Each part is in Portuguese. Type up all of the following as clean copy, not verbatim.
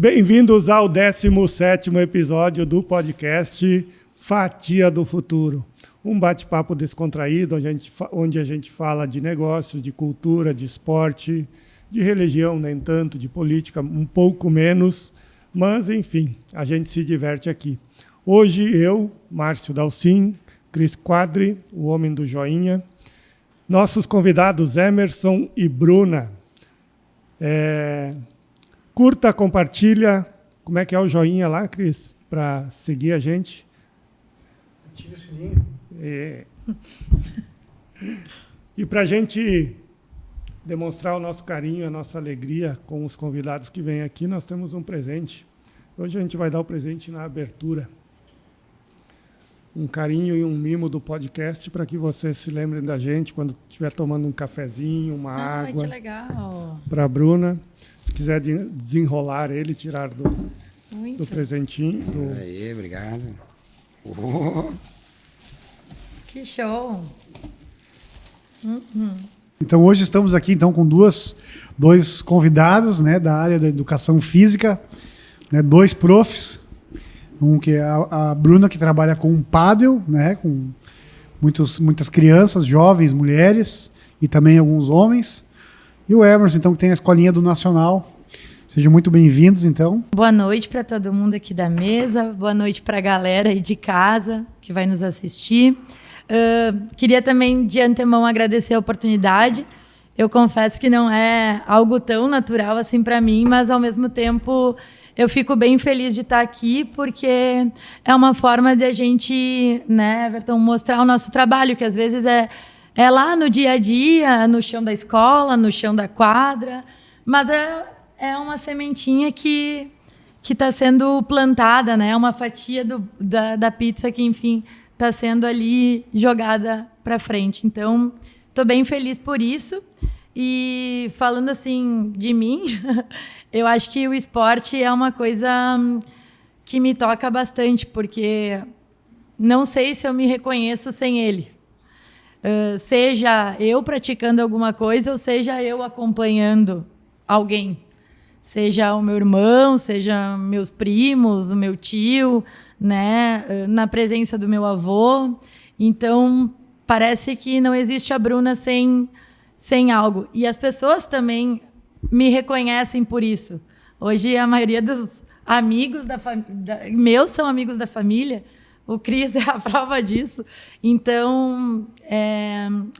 Bem-vindos ao 17º episódio do podcast Fatia do Futuro. Um bate-papo descontraído, onde a gente fala de negócios, de cultura, de esporte, de religião, nem tanto, de política, um pouco menos, mas, enfim, a gente se diverte aqui. Hoje eu, Márcio Dalcin, Cris Quadri, o homem do joinha, nossos convidados Emerson e Bruna. Curta, compartilha. Como é que é o joinha lá, Cris? Para seguir a gente. Ative o sininho. E para a gente demonstrar o nosso carinho, a nossa alegria com os convidados que vêm aqui, nós temos um presente. Hoje a gente vai dar o presente na abertura. Um carinho e um mimo do podcast para que vocês se lembrem da gente quando estiver tomando um cafezinho, uma água. Que legal! Para a Bruna. Se quiser desenrolar ele, tirar do presentinho. Aí, obrigado. Que show! Então hoje estamos aqui com dois convidados, né, da área da educação física, né, dois profs. Um que é a Bruna, que trabalha com pádel, né, com muitas crianças, jovens, mulheres e também alguns homens. E o Emerson, então, que tem a escolinha do Nacional. Sejam muito bem-vindos, então. Boa noite para todo mundo aqui da mesa, boa noite para a galera aí de casa que vai nos assistir. Queria também, de antemão, agradecer a oportunidade. Eu confesso que não é algo tão natural assim para mim, mas, ao mesmo tempo, eu fico bem feliz de estar aqui, porque é uma forma de a gente, né, Everton, mostrar o nosso trabalho, que às vezes é lá no dia a dia, no chão da escola, no chão da quadra, mas é uma sementinha que está sendo plantada, né? Uma fatia da pizza que, enfim, está sendo ali jogada para frente. Então, estou bem feliz por isso. E falando assim de mim, eu acho que o esporte é uma coisa que me toca bastante, porque não sei se eu me reconheço sem ele. Seja eu praticando alguma coisa ou seja eu acompanhando alguém. Seja o meu irmão, seja meus primos, o meu tio, né, na presença do meu avô. Então, parece que não existe a Bruna sem algo. E as pessoas também me reconhecem por isso. Hoje, a maioria dos amigos meus são amigos da família. O Cris é a prova disso. Então,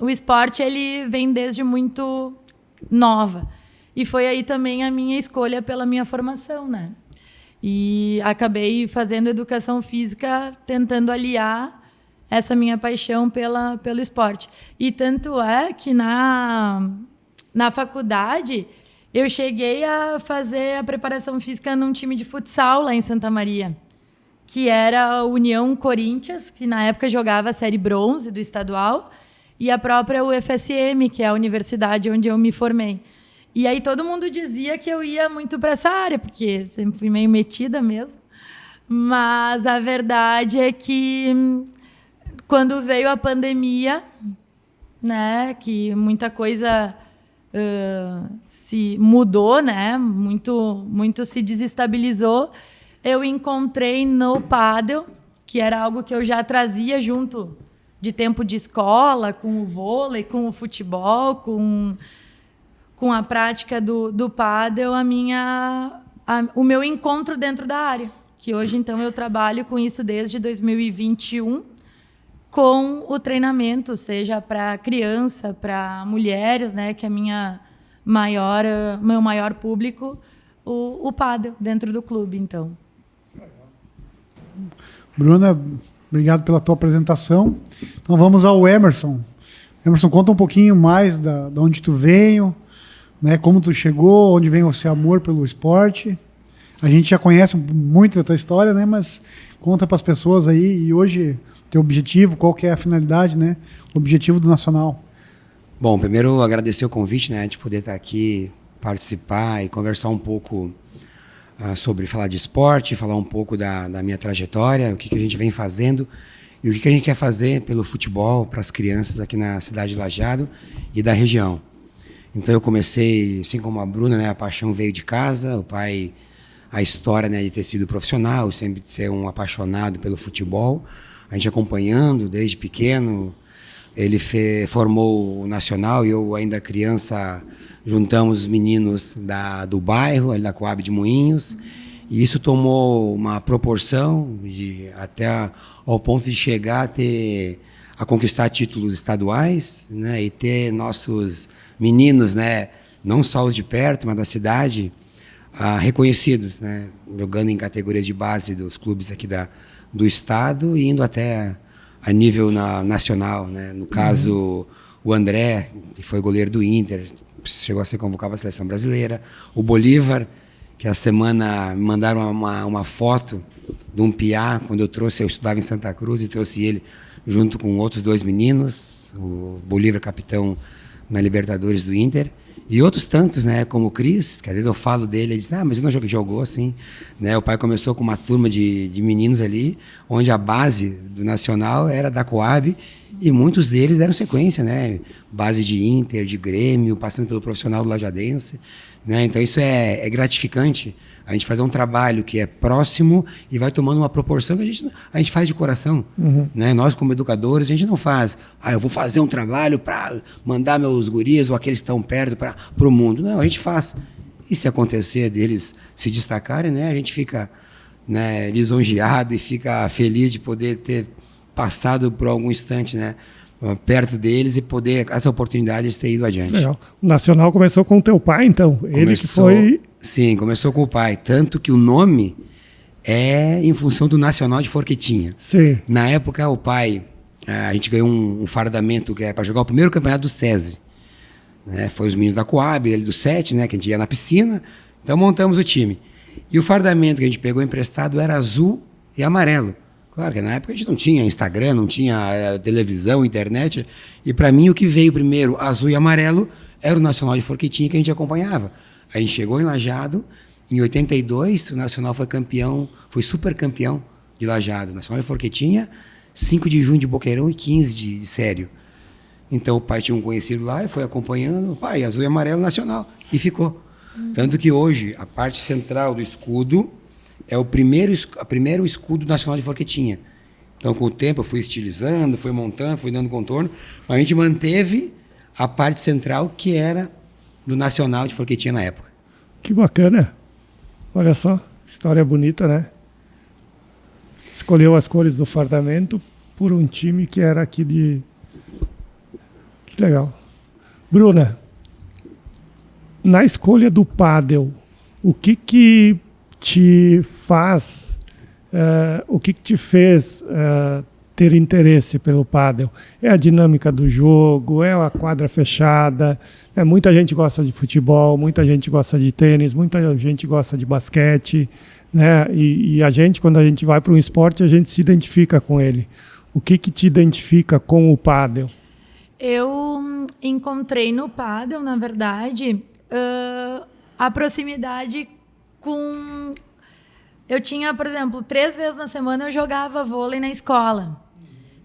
o esporte ele vem desde muito nova. E foi aí também a minha escolha pela minha formação, né? E acabei fazendo educação física, tentando aliar essa minha paixão pelo esporte. E tanto é que na faculdade eu cheguei a fazer a preparação física num time de futsal lá em Santa Maria, que era a União Corinthians, que na época jogava a série bronze do estadual, e a própria UFSM, que é a universidade onde eu me formei. E aí todo mundo dizia que eu ia muito para essa área, porque sempre fui meio metida mesmo. Mas a verdade é que quando veio a pandemia, né, que muita coisa se mudou, né, muito se desestabilizou, eu encontrei no pádel, que era algo que eu já trazia junto de tempo de escola, com o vôlei, com o futebol, com a prática do pádel, o meu encontro dentro da área. Que hoje, então, eu trabalho com isso desde 2021, com o treinamento, seja para criança, para mulheres, né, que é meu maior público, o pádel dentro do clube, então. Bruna, obrigado pela tua apresentação. Então vamos ao Emerson. Emerson, conta um pouquinho mais de onde tu veio, né, como tu chegou, onde vem esse amor pelo esporte. A gente já conhece muito da tua história, né, mas conta para as pessoas aí, e hoje teu objetivo, qual que é a finalidade, né, o objetivo do Nacional. Bom, primeiro agradecer o convite, né, de poder estar aqui, participar e conversar um pouco sobre falar de esporte, falar um pouco da minha trajetória, o que a gente vem fazendo e o que a gente quer fazer pelo futebol para as crianças aqui na cidade de Lajeado e da região. Então eu comecei, assim como a Bruna, né, a paixão veio de casa, o pai a história, né, de ter sido profissional, sempre ser um apaixonado pelo futebol. A gente acompanhando desde pequeno. Ele formou o Nacional e eu, ainda criança, juntamos os meninos do bairro, ali da Coab de Moinhos. E isso tomou uma proporção até ao ponto de chegar a conquistar títulos estaduais, né, e ter nossos meninos, né, não só os de perto, mas da cidade, reconhecidos, né, jogando em categorias de base dos clubes aqui do estado e indo até a nível nacional, né? No caso, o André, que foi goleiro do Inter, chegou a ser convocado para a seleção brasileira. O Bolívar, que a semana me mandaram uma foto de um piá, quando eu estudava em Santa Cruz e trouxe ele junto com outros 2 meninos, o Bolívar, capitão na Libertadores do Inter. E outros tantos, né, como o Cris, que às vezes eu falo dele, ele diz, mas ele não jogou assim. Né? O pai começou com uma turma de meninos ali, onde a base do Nacional era da Coab, e muitos deles deram sequência, né? Base de Inter, de Grêmio, passando pelo profissional do Lajadense. Né? Então isso é gratificante, a gente fazer um trabalho que é próximo e vai tomando uma proporção que a gente faz de coração. Né? Nós, como educadores, a gente não faz, eu vou fazer um trabalho para mandar meus guris ou aqueles que estão perto para o mundo. Não, a gente faz. E se acontecer deles se destacarem, né, a gente fica, né, lisonjeado e fica feliz de poder ter passado por algum instante, né, perto deles e poder, essa oportunidade de ter ido adiante. Legal. O Nacional começou com o teu pai, então? Ele que foi... Sim, começou com o pai. Tanto que o nome é em função do Nacional de Forquetinha. Sim. Na época, o pai, a gente ganhou um fardamento que é para jogar o primeiro campeonato do SESI. Né? Foi os meninos da Coab, ele do 7, né, que a gente ia na piscina. Então montamos o time. E o fardamento que a gente pegou emprestado era azul e amarelo. Claro que na época a gente não tinha Instagram, não tinha televisão, internet. E para mim o que veio primeiro, azul e amarelo, era o Nacional de Forquetinha que a gente acompanhava. A gente chegou em Lajeado, em 82, o Nacional foi campeão, foi super campeão de Lajeado. Nacional de Forquetinha, 5 de junho de Boqueirão e 15 de Sério. Então o pai tinha um conhecido lá e foi acompanhando, pai, azul e amarelo Nacional, e ficou. Tanto que hoje, a parte central do escudo é o primeiro escudo nacional de Forquetinha. Então, com o tempo, eu fui estilizando, fui montando, fui dando contorno, mas a gente manteve a parte central que era do Nacional de Forquetinha na época. Que bacana. Olha só, história bonita, né? Escolheu as cores do fardamento por um time que era aqui de... Que legal. Bruna, na escolha do pádel, o que te faz, o que te fez ter interesse pelo pádel? É a dinâmica do jogo, é a quadra fechada, muita gente gosta de futebol, muita gente gosta de tênis, muita gente gosta de basquete, né? E a gente, quando a gente vai para um esporte, a gente se identifica com ele. O que te identifica com o pádel? Eu encontrei no pádel, na verdade, a proximidade com... Eu tinha, por exemplo, 3 vezes na semana eu jogava vôlei na escola.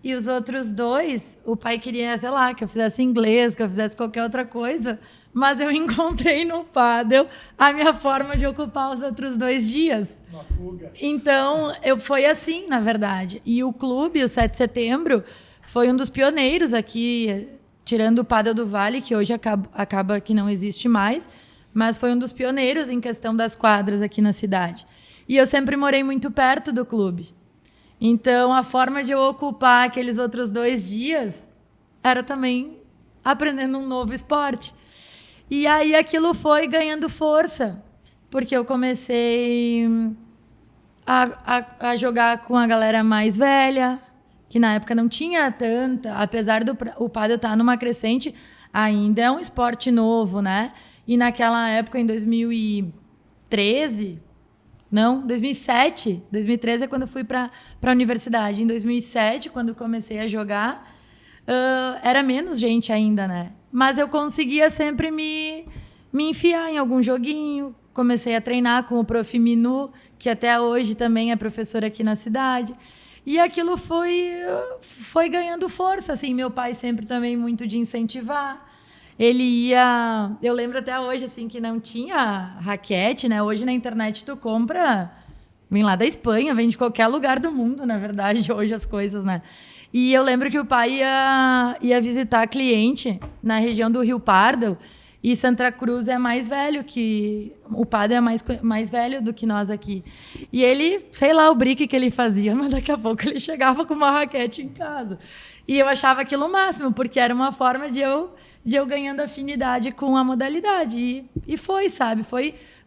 E os outros 2, o pai queria, sei lá, que eu fizesse inglês, que eu fizesse qualquer outra coisa, mas eu encontrei no pádel a minha forma de ocupar os outros 2 dias. Uma fuga. Então, foi assim, na verdade. E o clube, o 7 de setembro, foi um dos pioneiros aqui, tirando o Pádel do Vale, que hoje acaba que não existe mais, mas foi um dos pioneiros em questão das quadras aqui na cidade. E eu sempre morei muito perto do clube. Então, a forma de eu ocupar aqueles outros 2 dias era também aprendendo um novo esporte. E aí aquilo foi ganhando força, porque eu comecei a jogar com a galera mais velha, que na época não tinha tanta, apesar do o pádel estar numa crescente, ainda é um esporte novo, né? E naquela época, em 2013... Não, 2007. 2013 é quando eu fui para a universidade. Em 2007, quando comecei a jogar, era menos gente ainda, né? Mas eu conseguia sempre me enfiar em algum joguinho. Comecei a treinar com o Prof. Minu, que até hoje também é professor aqui na cidade. E aquilo foi ganhando força. Assim, meu pai sempre também muito de incentivar. ele ia... Eu lembro até hoje, assim, que não tinha raquete, né? Hoje na internet tu compra... Vem lá da Espanha, vem de qualquer lugar do mundo, na verdade, hoje as coisas, né? E eu lembro que o pai ia visitar cliente na região do Rio Pardo, e Santa Cruz é mais velho que... O Pardo é mais velho do que nós aqui. E ele, sei lá o brique que ele fazia, mas daqui a pouco ele chegava com uma raquete em casa. E eu achava aquilo o máximo, porque era uma forma de eu ganhando afinidade com a modalidade. E foi, sabe?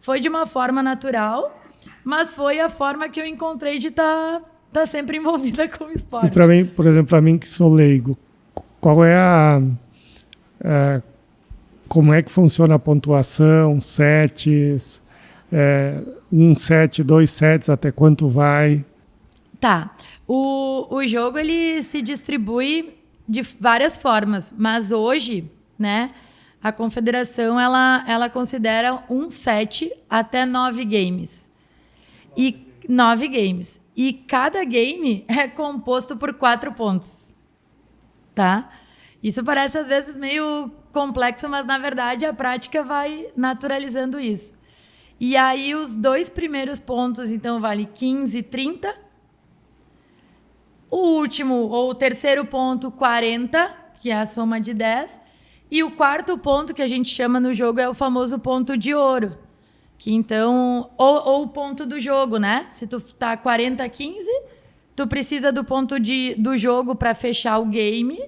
Foi de uma forma natural, mas foi a forma que eu encontrei de estar sempre envolvida com o esporte. E para mim, por exemplo, para mim que sou leigo, qual é como é que funciona a pontuação, sets, 1 set, 2 sets, até quanto vai? Tá. O jogo ele se distribui de várias formas, mas hoje, né, a confederação ela considera um set até 9 games. E 9 games. E cada game é composto por 4 pontos. Tá? Isso parece às vezes meio complexo, mas na verdade a prática vai naturalizando isso. E aí os 2 primeiros pontos, então, vale 15, 30. O último, ou o terceiro ponto, 40, que é a soma de 10. E o quarto ponto, que a gente chama no jogo, é o famoso ponto de ouro. Que então, ou o ponto do jogo, né? Se tu tá 40-15, tu precisa do ponto do jogo para fechar o game,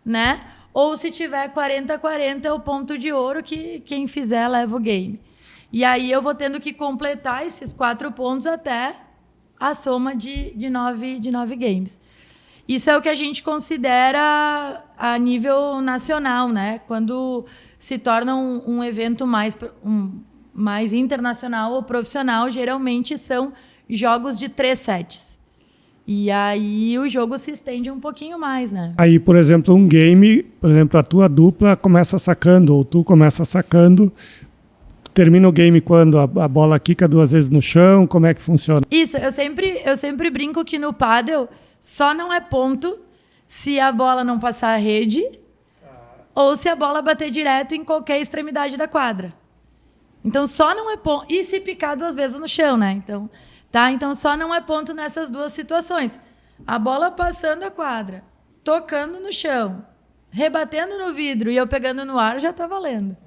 né? Ou se tiver 40-40, é o ponto de ouro que quem fizer leva o game. E aí eu vou tendo que completar esses 4 pontos até a soma de 9 games. Isso é o que a gente considera a nível nacional, né? Quando se torna um evento mais internacional ou profissional, geralmente são jogos de 3 sets. E aí o jogo se estende um pouquinho mais, né? Aí, por exemplo, um game, por exemplo, a tua dupla começa sacando, ou tu começa sacando, termina o game quando a bola quica 2 vezes no chão, como é que funciona? Isso, eu sempre brinco que no pádel só não é ponto se a bola não passar a rede ou se a bola bater direto em qualquer extremidade da quadra. Então só não é ponto. E se picar 2 vezes no chão, né? Então, tá? Então só não é ponto nessas 2 situações. A bola passando a quadra, tocando no chão, rebatendo no vidro e eu pegando no ar, já tá valendo.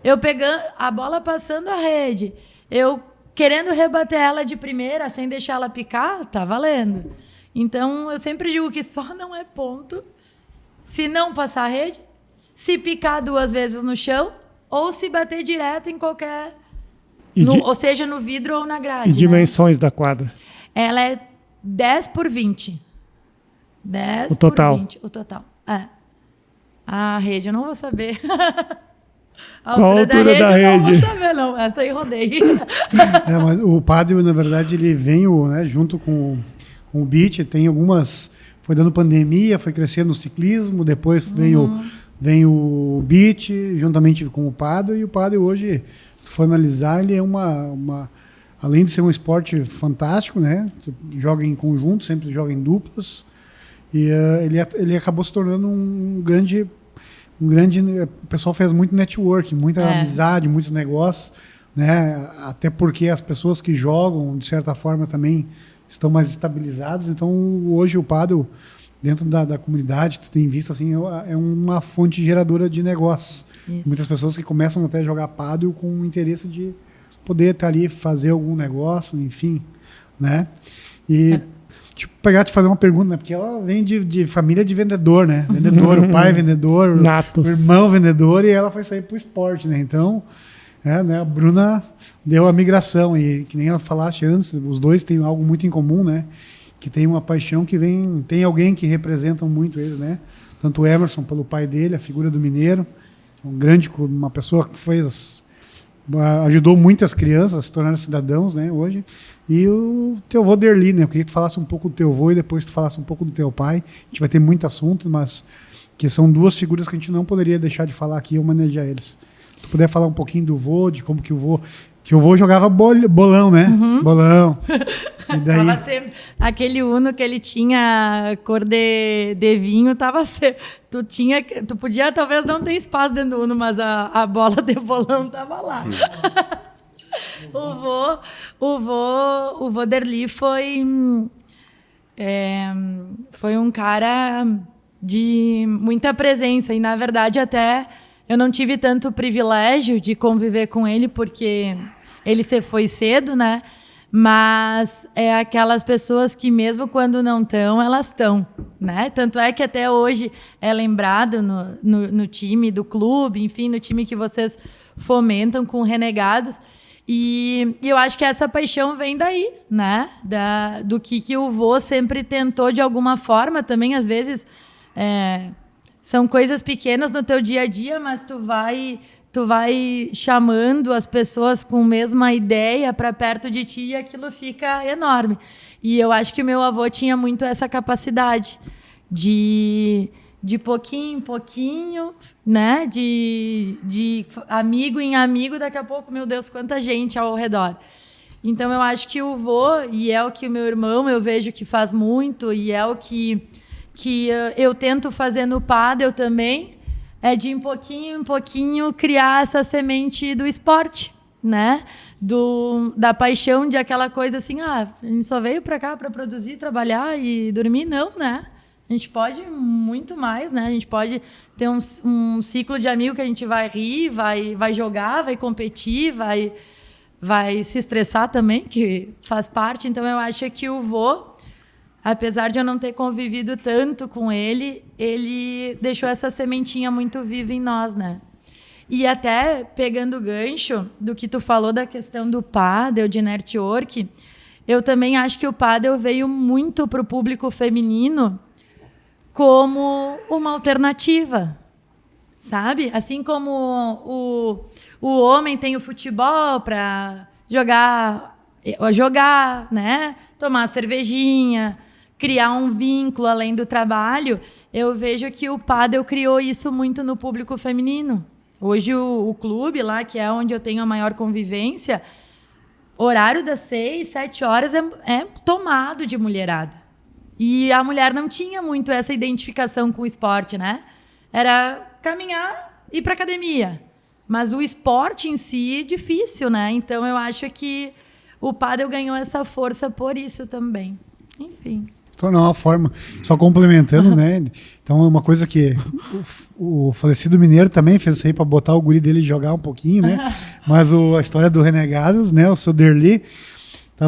Eu pegando a bola passando a rede, eu querendo rebater ela de primeira sem deixar ela picar, tá valendo. Então eu sempre digo que só não é ponto se não passar a rede, se picar 2 vezes no chão ou se bater direto em qualquer... ou seja, no vidro ou na grade. E dimensões, né, da quadra? Ela é 10 por 20. 10 o total. Por 20. O total. É. A rede eu não vou saber. Qual a altura da rede? Não vou saber, não. Essa aí rodei. Mas o pádel, na verdade, ele vem junto com o beach. Tem algumas... Foi dando pandemia, foi crescendo o ciclismo, depois vem o beach, juntamente com o pádel. E o pádel hoje, se tu for analisar, ele é além de ser um esporte fantástico, né? Tu joga em conjunto, sempre joga em duplas. E ele acabou se tornando um grande... O pessoal fez muito networking, muita amizade, muitos negócios, né? Até porque as pessoas que jogam, de certa forma, também estão mais estabilizadas. Então, hoje o pádel, dentro da comunidade, tu tem visto assim, é uma fonte geradora de negócios. Isso. Muitas pessoas que começam até a jogar pádel com o interesse de poder estar ali, fazer algum negócio, enfim, né? E te fazer uma pergunta, né? Porque ela vem de família de vendedor, né? Vendedor, o pai vendedor, Natos. O irmão vendedor, e ela foi sair pro esporte, né? Então, né? A Bruna deu a migração, e que nem ela falaste antes, os dois têm algo muito em comum, né? Que tem uma paixão que tem alguém que representa muito eles, né? Tanto o Emerson, pelo pai dele, a figura do mineiro, uma pessoa que ajudou muitas crianças a se tornarem cidadãos, né, hoje. E o teu avô Derli, né? Eu queria que tu falasse um pouco do teu avô e depois tu falasse um pouco do teu pai. A gente vai ter muito assunto, mas que são 2 figuras que a gente não poderia deixar de falar aqui e homenagear eles. Tu puder falar um pouquinho do vô, de como que o vô jogava bolão, né? Bolão. E daí... Tava sempre, aquele Uno que ele tinha cor de vinho, tava sempre, tu podia talvez não ter espaço dentro do Uno, mas a bola de bolão tava lá. O vô Derli foi um cara de muita presença, e na verdade até eu não tive tanto privilégio de conviver com ele, porque ele se foi cedo, né? Mas é aquelas pessoas que mesmo quando não estão, elas estão, né? Tanto é que até hoje é lembrado no time do clube, enfim, no time que vocês fomentam com Renegados. E eu acho que essa paixão vem daí, né? Do que o vô sempre tentou de alguma forma também, às vezes são coisas pequenas no teu dia a dia, mas tu vai chamando as pessoas com a mesma ideia para perto de ti e aquilo fica enorme. E eu acho que o meu avô tinha muito essa capacidade de pouquinho em pouquinho, né? De amigo em amigo, daqui a pouco, meu Deus, quanta gente ao redor. Então, eu acho que o vô, e é o que o meu irmão, eu vejo que faz muito, e é o que eu tento fazer no pádel também, é de em pouquinho criar essa semente do esporte, né? Da paixão, de aquela coisa assim, a gente só veio para cá para produzir, trabalhar e dormir, não, né? A gente pode muito mais, né? A gente pode ter um ciclo de amigo que a gente vai rir, vai jogar, vai competir, vai se estressar também, que faz parte. Então, eu acho que o vô, apesar de eu não ter convivido tanto com ele, ele deixou essa sementinha muito viva em nós, né? E até pegando o gancho do que tu falou da questão do pádel, de network, eu também acho que o pádel veio muito para o público feminino como uma alternativa, sabe? Assim como o homem tem o futebol para jogar, né? Tomar cervejinha, criar um vínculo além do trabalho, eu vejo que o pádel criou isso muito no público feminino. Hoje o clube lá, que é onde eu tenho a maior convivência, horário das 6, 7 horas é tomado de mulherada. E a mulher não tinha muito essa identificação com o esporte, né? Era caminhar e ir para academia. Mas o esporte em si, difícil, né? Então, eu acho que o pádel ganhou essa força por isso também. Enfim. Se tornou uma forma, só complementando, né? Então, é uma coisa que o falecido Mineiro também fez isso aí para botar o guri dele jogar um pouquinho, né? Mas a história do Renegados, né? O seu Derli,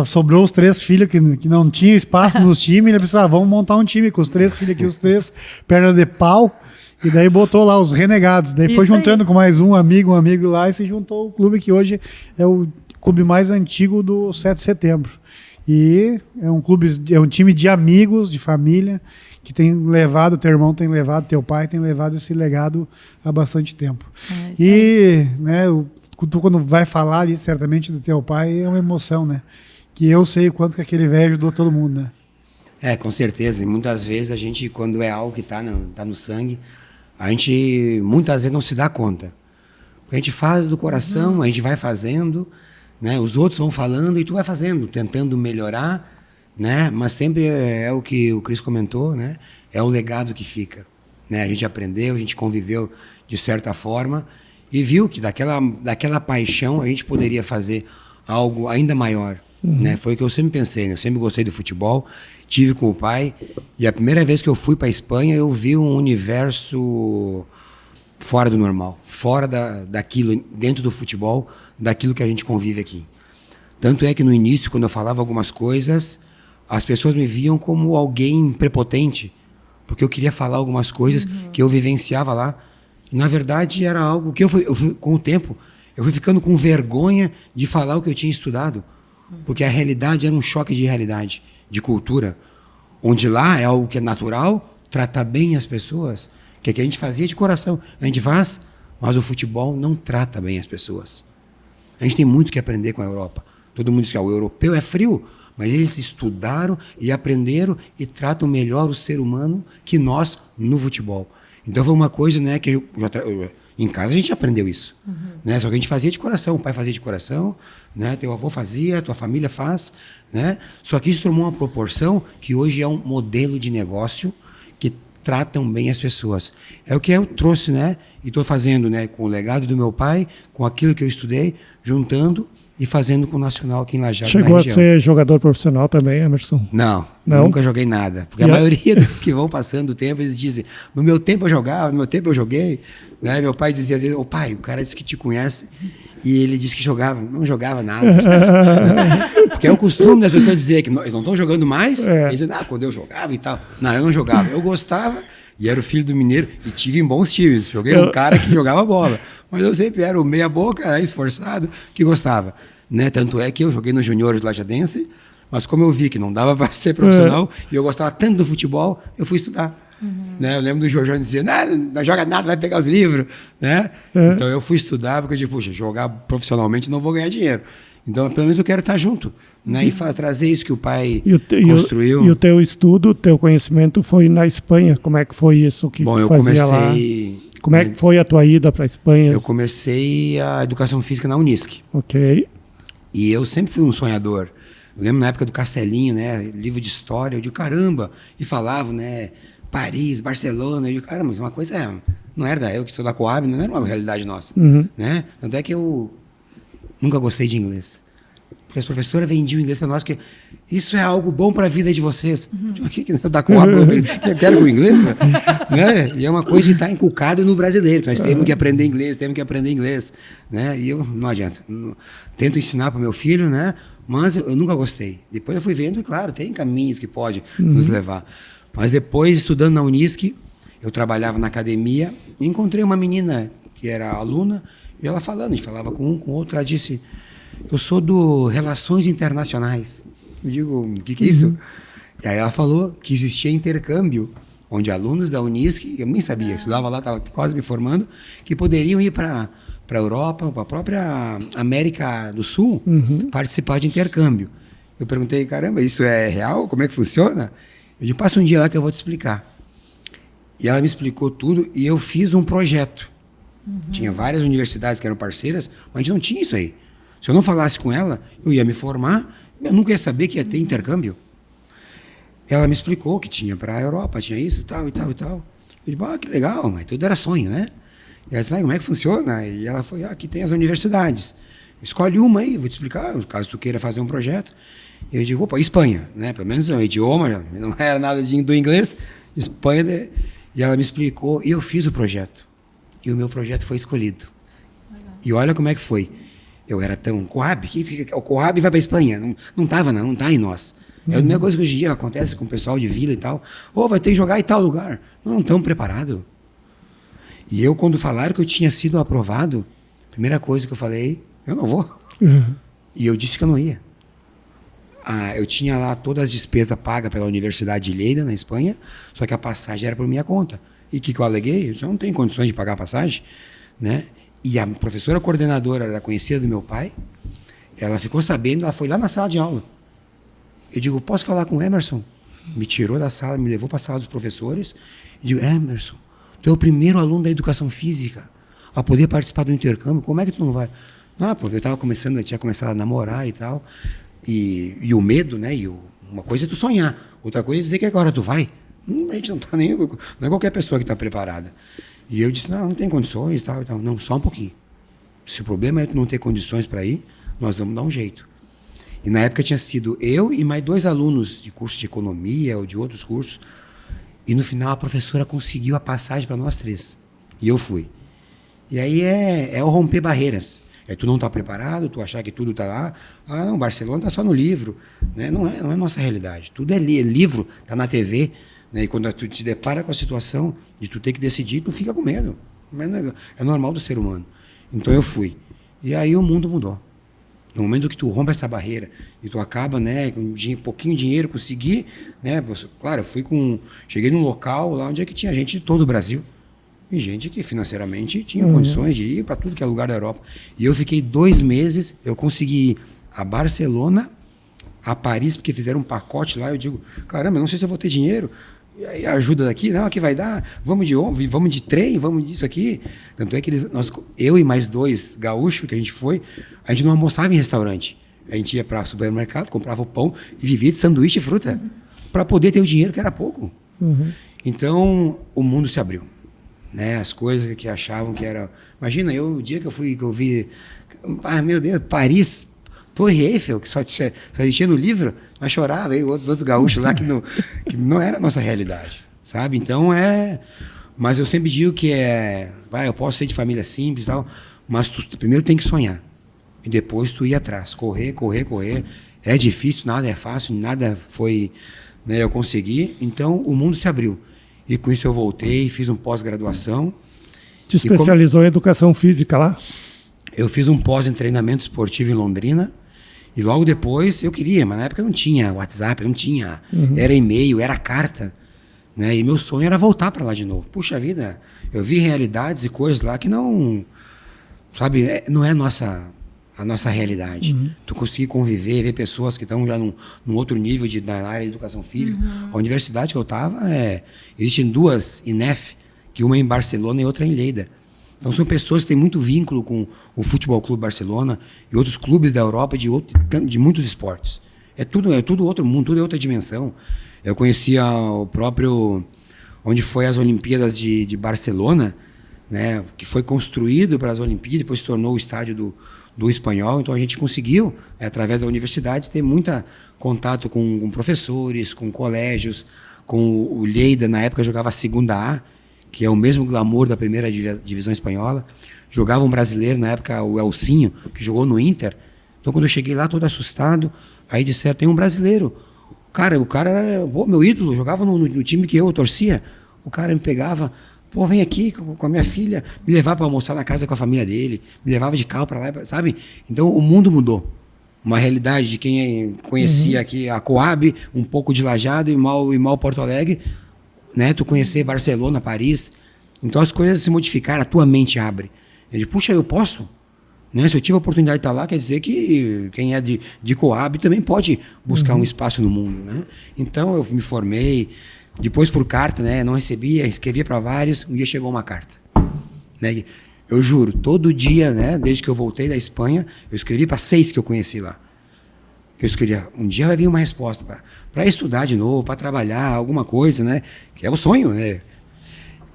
sobrou os 3 filhos que não tinham espaço nos times, ele pensou, vamos montar um time com os 3 filhos aqui, os 3 pernas de pau, e daí botou lá os Renegados, daí isso foi juntando aí com mais um amigo lá, e se juntou o clube que hoje é o clube mais antigo do 7 de setembro. E é um time de amigos, de família, que tem levado, teu irmão tem levado, teu pai tem levado esse legado há bastante tempo. E, né, tu quando vai falar ali, certamente, do teu pai, é uma emoção, né? Que eu sei o quanto que aquele velho ajudou todo mundo, né? Com certeza. E muitas vezes a gente, quando é algo que tá no sangue, a gente muitas vezes não se dá conta. Porque a gente faz do coração, a gente vai fazendo, né? Os outros vão falando e tu vai fazendo, tentando melhorar, né? Mas sempre é o que o Cris comentou, né? É o legado que fica, né? A gente aprendeu, a gente conviveu de certa forma e viu que daquela paixão a gente poderia fazer algo ainda maior. Né? Foi o que eu sempre pensei, né? Eu sempre gostei do futebol, tive com o pai, e a primeira vez que eu fui para a Espanha eu vi um universo fora do normal, fora daquilo, dentro do futebol, daquilo que a gente convive aqui. Tanto é que no início, quando eu falava algumas coisas, as pessoas me viam como alguém prepotente, porque eu queria falar algumas coisas que eu vivenciava lá, e na verdade era algo que eu fui, com o tempo, eu fui ficando com vergonha de falar o que eu tinha estudado. Porque a realidade era um choque de realidade, de cultura, onde lá é algo que é natural, tratar bem as pessoas, que é que a gente fazia de coração, a gente faz, mas o futebol não trata bem as pessoas. A gente tem muito que aprender com a Europa. Todo mundo diz que o europeu é frio, mas eles estudaram e aprenderam e tratam melhor o ser humano que nós no futebol. Então foi uma coisa, né, que eu Em casa a gente aprendeu isso. Né? Só que a gente fazia de coração, o pai fazia de coração, né? Teu avô fazia, tua família faz. Né? Só que isso tomou uma proporção que hoje é um modelo de negócio que tratam bem as pessoas. É o que eu trouxe, né? E estou fazendo, né? Com o legado do meu pai, com aquilo que eu estudei, juntando e fazendo com o Nacional aqui em Lajeado. Chegou a ser jogador profissional também, Emerson? Não, Não? nunca joguei nada. Porque a maioria dos que vão passando o tempo, eles dizem, no meu tempo eu jogava, no meu tempo eu joguei. Né? Meu pai dizia às vezes, ô pai, o cara disse que te conhece e ele disse que jogava. Não jogava nada. Porque é o costume das pessoas dizer que eles não estão jogando mais. Eles dizem, quando eu jogava e tal. Não, eu não jogava. Eu gostava e era o filho do mineiro e tive em bons times. Joguei um cara que jogava bola. Mas eu sempre era o meia boca, esforçado, que gostava. Né? Tanto é que eu joguei nos juniores lajadense, mas como eu vi que não dava para ser profissional e eu gostava tanto do futebol, eu fui estudar. Né? Eu lembro do Jorjão dizendo, não joga nada, vai pegar os livros. Né? Então eu fui estudar porque eu disse, puxa, jogar profissionalmente não vou ganhar dinheiro. Então pelo menos eu quero estar junto. Né? E trazer isso que o pai construiu. E o teu estudo, o teu conhecimento foi na Espanha. Como é que foi isso que Bom, tu eu fazia lá? Como é que foi a tua ida para a Espanha? Eu comecei a educação física na Unisc. Ok. E eu sempre fui um sonhador. Eu lembro na época do Castelinho, né? Livro de história, eu digo, caramba. E falavam, né? Paris, Barcelona. Eu digo, caramba, mas uma coisa não era eu que estou da Coab, não era uma realidade nossa. Né? Tanto é que eu nunca gostei de inglês. Porque as professoras vendiam inglês para nós, que isso é algo bom para a vida de vocês. O que da Coab eu quero com o inglês? Né? E é uma coisa que está inculcado no brasileiro. Nós temos que aprender inglês. Né? E eu não adianta. Tento ensinar para o meu filho, né? Mas eu nunca gostei. Depois eu fui vendo, e claro, tem caminhos que pode nos levar. Mas depois, estudando na Unisc, eu trabalhava na academia e encontrei uma menina que era aluna, e ela falando, a gente falava com um, com o outro, ela disse, eu sou do Relações Internacionais. Eu digo, o que é isso? E aí ela falou que existia intercâmbio, onde alunos da Unisc, eu nem sabia, eu estudava lá, estava quase me formando, que poderiam ir para a Europa, para a própria América do Sul, participar de intercâmbio. Eu perguntei, caramba, isso é real? Como é que funciona? Eu disse, passa um dia lá que eu vou te explicar. E ela me explicou tudo e eu fiz um projeto. Tinha várias universidades que eram parceiras, mas a gente não tinha isso aí. Se eu não falasse com ela, eu ia me formar, eu nunca ia saber que ia ter intercâmbio. Ela me explicou que tinha para a Europa, tinha isso, tal e tal e tal. Eu disse, que legal, mas tudo era sonho, né? E ela disse, como é que funciona? E ela foi, aqui tem as universidades. Escolhe uma aí, vou te explicar, caso tu queira fazer um projeto. E eu digo, opa, Espanha, né? Pelo menos o idioma, não era nada do inglês, Espanha. Né? E ela me explicou, e eu fiz o projeto. E o meu projeto foi escolhido. E olha como é que foi. Eu era tão... Coab? O Coab vai para a Espanha. Não estava, não está em nós. É a mesma coisa que hoje em dia acontece com o pessoal de vila e tal. Vai ter que jogar em tal lugar. Não estão preparados. E eu, quando falaram que eu tinha sido aprovado, a primeira coisa que eu falei, eu não vou. E eu disse que eu não ia. Eu tinha lá todas as despesas pagas pela Universidade de Lleida, na Espanha, só que a passagem era por minha conta. E o que eu aleguei? Eu disse, eu não tenho condições de pagar a passagem, né? E a professora coordenadora era conhecida do meu pai, ela ficou sabendo, ela foi lá na sala de aula. Eu digo, posso falar com o Emerson? Me tirou da sala, me levou para a sala dos professores. Eu digo, Emerson, tu é o primeiro aluno da educação física a poder participar do intercâmbio, como é que tu não vai? Eu estava começando, eu tinha começado a namorar e tal, e o medo, né? Uma coisa é tu sonhar, outra coisa é dizer que agora tu vai. A gente não está nem... Não é qualquer pessoa que está preparada. E eu disse, não tem condições e tal, e tal. Não, só um pouquinho. Se o problema é tu não ter condições para ir, nós vamos dar um jeito. E na época tinha sido eu e mais 2 alunos de curso de economia ou de outros cursos. E no final a professora conseguiu a passagem para nós 3. E eu fui. E aí é o romper barreiras. É tu não estar preparado, tu achar que tudo está lá. Não, Barcelona está só no livro. Né? Não é nossa realidade. Tudo é livro, está na TV. Né? E quando tu te depara com a situação de tu ter que decidir, tu fica com medo. Mas é normal do ser humano. Então eu fui. E aí o mundo mudou. No momento que tu rompe essa barreira e tu acaba, né, com pouquinho de dinheiro, conseguir, né, claro, cheguei num local lá onde é que tinha gente de todo o Brasil. E gente que financeiramente tinha condições de ir para tudo que é lugar da Europa. E eu fiquei 2 meses, eu consegui ir a Barcelona, a Paris, porque fizeram um pacote lá. Eu digo, caramba, eu não sei se eu vou ter dinheiro. E aí ajuda daqui, não, aqui vai dar, vamos de ônibus, vamos de trem, vamos disso aqui. Tanto é que eu e mais 2 gaúchos que a gente não almoçava em restaurante. A gente ia para o supermercado, comprava o pão e vivia de sanduíche e fruta para poder ter o dinheiro, que era pouco. Então, o mundo se abriu. Né? As coisas que achavam que era... Imagina, no dia que eu vi... meu Deus, Paris, Torre Eiffel, que só existia no livro, mas chorava, e outros gaúchos lá que não era a nossa realidade, sabe? Então, Mas eu sempre digo que eu posso ser de família simples e tal, mas tu primeiro tem que sonhar. E depois tu ir atrás, correr. É difícil, nada é fácil, nada foi... Né, eu consegui, então o mundo se abriu. E com isso eu voltei, fiz um pós-graduação. Te especializou em educação física lá? Eu fiz um pós em treinamento esportivo em Londrina. E logo depois eu queria, mas na época não tinha WhatsApp, não tinha. Era e-mail, era carta. Né? E meu sonho era voltar para lá de novo. Puxa vida, eu vi realidades e coisas lá que não... Sabe, não é a nossa realidade. Tu conseguir conviver, ver pessoas que estão já num outro nível na área de educação física. A universidade que eu estava, existem 2 INEF, que uma é em Barcelona e outra em Lleida. Então são pessoas que têm muito vínculo com o Futebol Clube Barcelona e outros clubes da Europa de muitos esportes. É tudo outro mundo, tudo é outra dimensão. Eu conhecia o próprio... onde foi as Olimpíadas de Barcelona, né, que foi construído para as Olimpíadas, depois se tornou o estádio do Espanhol. Então a gente conseguiu, através da universidade, ter muito contato com professores, com colégios, com o Lleida, na época jogava a 2ª A, que é o mesmo glamour da primeira divisão espanhola. Jogava um brasileiro, na época, o Elcinho, que jogou no Inter. Então quando eu cheguei lá, todo assustado, aí disseram, tem um brasileiro. O cara era meu ídolo, jogava no time que eu torcia. O cara me pegava... vem aqui com a minha filha, me levava para almoçar na casa com a família dele, me levava de carro para lá, sabe? Então o mundo mudou. Uma realidade de quem conhecia aqui a Coab, um pouco de Lajeado e mal Porto Alegre, né? Tu conhecer Barcelona, Paris. Então as coisas se modificaram, a tua mente abre. Eu digo, puxa, eu posso? Né? Se eu tive a oportunidade de estar lá, quer dizer que quem é de Coab também pode buscar um espaço no mundo, né? Então eu me formei. Depois por carta, né? Não recebia, escrevia para vários. Um dia chegou uma carta, né? Eu juro, todo dia, né? Desde que eu voltei da Espanha, eu escrevi para 6 que eu conheci lá. Eu escrevia, um dia vai vir uma resposta para estudar de novo, para trabalhar, alguma coisa, né? Que é o sonho, né?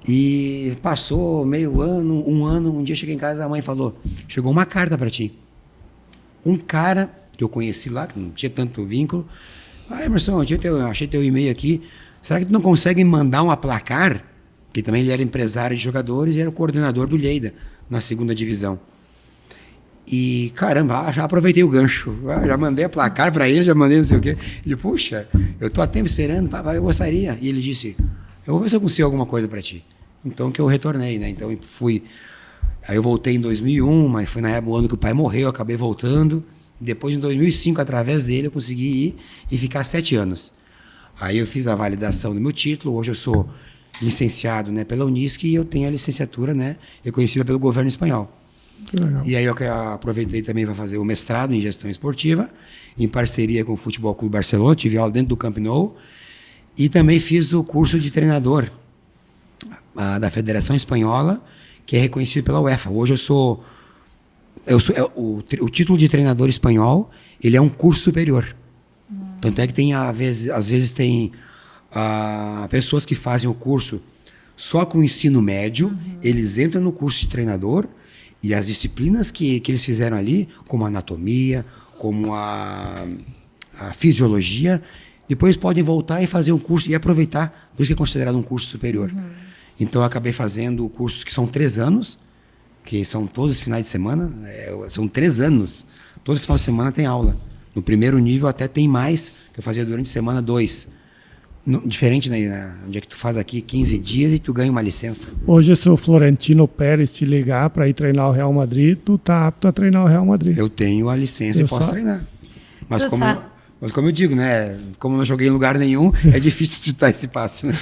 E passou meio ano, um ano. Um dia cheguei em casa, a mãe falou: chegou uma carta para ti. Um cara que eu conheci lá, que não tinha tanto vínculo. Emerson, achei teu e-mail aqui. Será que tu não consegue mandar um placar? Que também ele era empresário de jogadores e era o coordenador do Lleida, na 2ª divisão. E, caramba, já aproveitei o gancho. Já mandei a placar para ele, já mandei não sei o quê. E, puxa, eu tô há tempo esperando, papai, eu gostaria. E ele disse, eu vou ver se eu consigo alguma coisa para ti. Então, que eu retornei, né? Então, fui... Aí eu voltei em 2001, mas foi na época, o ano que o pai morreu, eu acabei voltando. Depois, em 2005, através dele, eu consegui ir e ficar 7 anos. Aí eu fiz a validação do meu título. Hoje eu sou licenciado, né, pela Unisc e eu tenho a licenciatura, né, reconhecida pelo governo espanhol. Que legal. E aí eu aproveitei também para fazer o mestrado em gestão esportiva, em parceria com o Futebol Clube Barcelona. Tive aula dentro do Camp Nou. E também fiz o curso de treinador da Federação Espanhola, que é reconhecido pela UEFA. Hoje o título de treinador espanhol, ele é um curso superior. Tanto é que tem, às vezes tem pessoas que fazem o curso só com o ensino médio, eles entram no curso de treinador e as disciplinas que eles fizeram ali, como a anatomia, como a fisiologia, depois podem voltar e fazer um curso e aproveitar, por isso que é considerado um curso superior. Então eu acabei fazendo cursos que são 3 anos, que são todos os finais de semana, são 3 anos, todo final de semana tem aula. No primeiro nível até tem mais, que eu fazia durante a semana 2. Diferente, né? Onde é que tu faz aqui 15 dias e tu ganha uma licença. Hoje, se o Florentino Pérez te ligar para ir treinar o Real Madrid, tu tá apto a treinar o Real Madrid. Eu tenho a licença e posso treinar. Mas como eu digo, né? Como eu não joguei em lugar nenhum, é difícil chutar esse passo, né?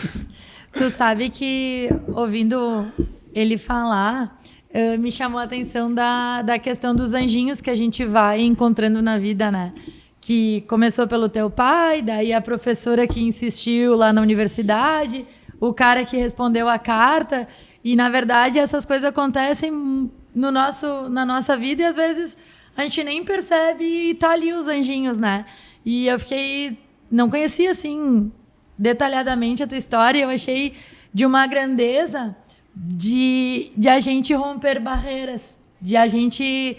Tu sabe que, ouvindo ele falar, me chamou a atenção da questão dos anjinhos que a gente vai encontrando na vida, né? que começou pelo teu pai, daí a professora que insistiu lá na universidade, o cara que respondeu a carta. E, na verdade, essas coisas acontecem na nossa vida e, às vezes, a gente nem percebe e tá ali os anjinhos, né? E eu não conhecia, assim, detalhadamente a tua história. Eu achei de uma grandeza de a gente romper barreiras, de a gente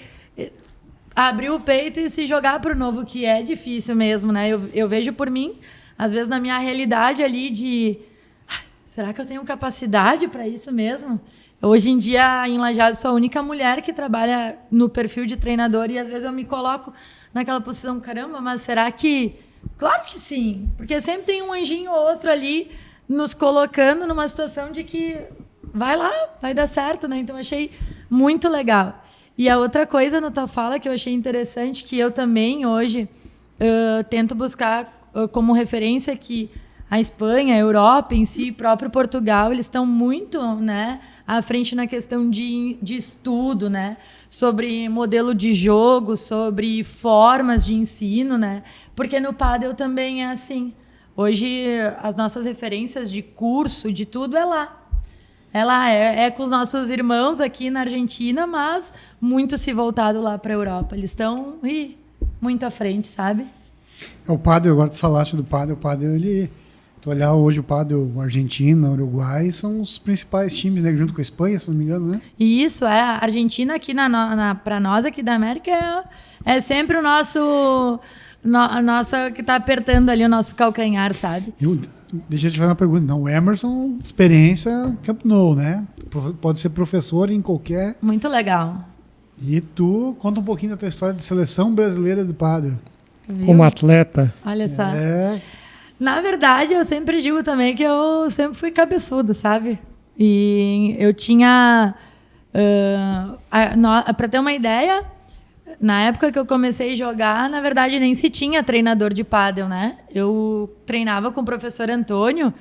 abrir o peito e se jogar para o novo, que é difícil mesmo, né? Eu vejo por mim, às vezes na minha realidade ali será que eu tenho capacidade para isso mesmo? Hoje em dia, em Lajeado, sou a única mulher que trabalha no perfil de treinador e às vezes eu me coloco naquela posição, caramba, mas será que... Claro que sim, porque sempre tem um anjinho ou outro ali nos colocando numa situação de que vai lá, vai dar certo, né? Então, achei muito legal. E a outra coisa na tua fala que eu achei interessante, que eu também hoje tento buscar como referência, que a Espanha, a Europa em si, próprio Portugal, eles estão muito, né, à frente na questão de estudo, né, sobre modelo de jogo, sobre formas de ensino, né, porque no pádel também é assim. Hoje, as nossas referências de curso, de tudo, é lá. Ela é com os nossos irmãos aqui na Argentina, mas muito se voltado lá para a Europa. Eles estão muito à frente, sabe? O pádel, agora tu falaste do pádel, tu olhar hoje o pádel Argentina, Uruguai, são os principais times, né, junto com a Espanha, se não me engano, né? E isso, a Argentina aqui para nós aqui da América é sempre o nosso que está apertando ali o nosso calcanhar, sabe? Deixa eu te fazer uma pergunta. Então, o Emerson, experiência Camp Nou, né? Pode ser professor em qualquer... Muito legal. E tu conta um pouquinho da tua história de seleção brasileira de pádel. Como atleta. Olha só. Na verdade, eu sempre digo também que eu sempre fui cabeçuda, sabe? E eu tinha... para ter uma ideia, na época que eu comecei a jogar, na verdade, nem se tinha treinador de pádel, né? Eu treinava com o professor Antônio,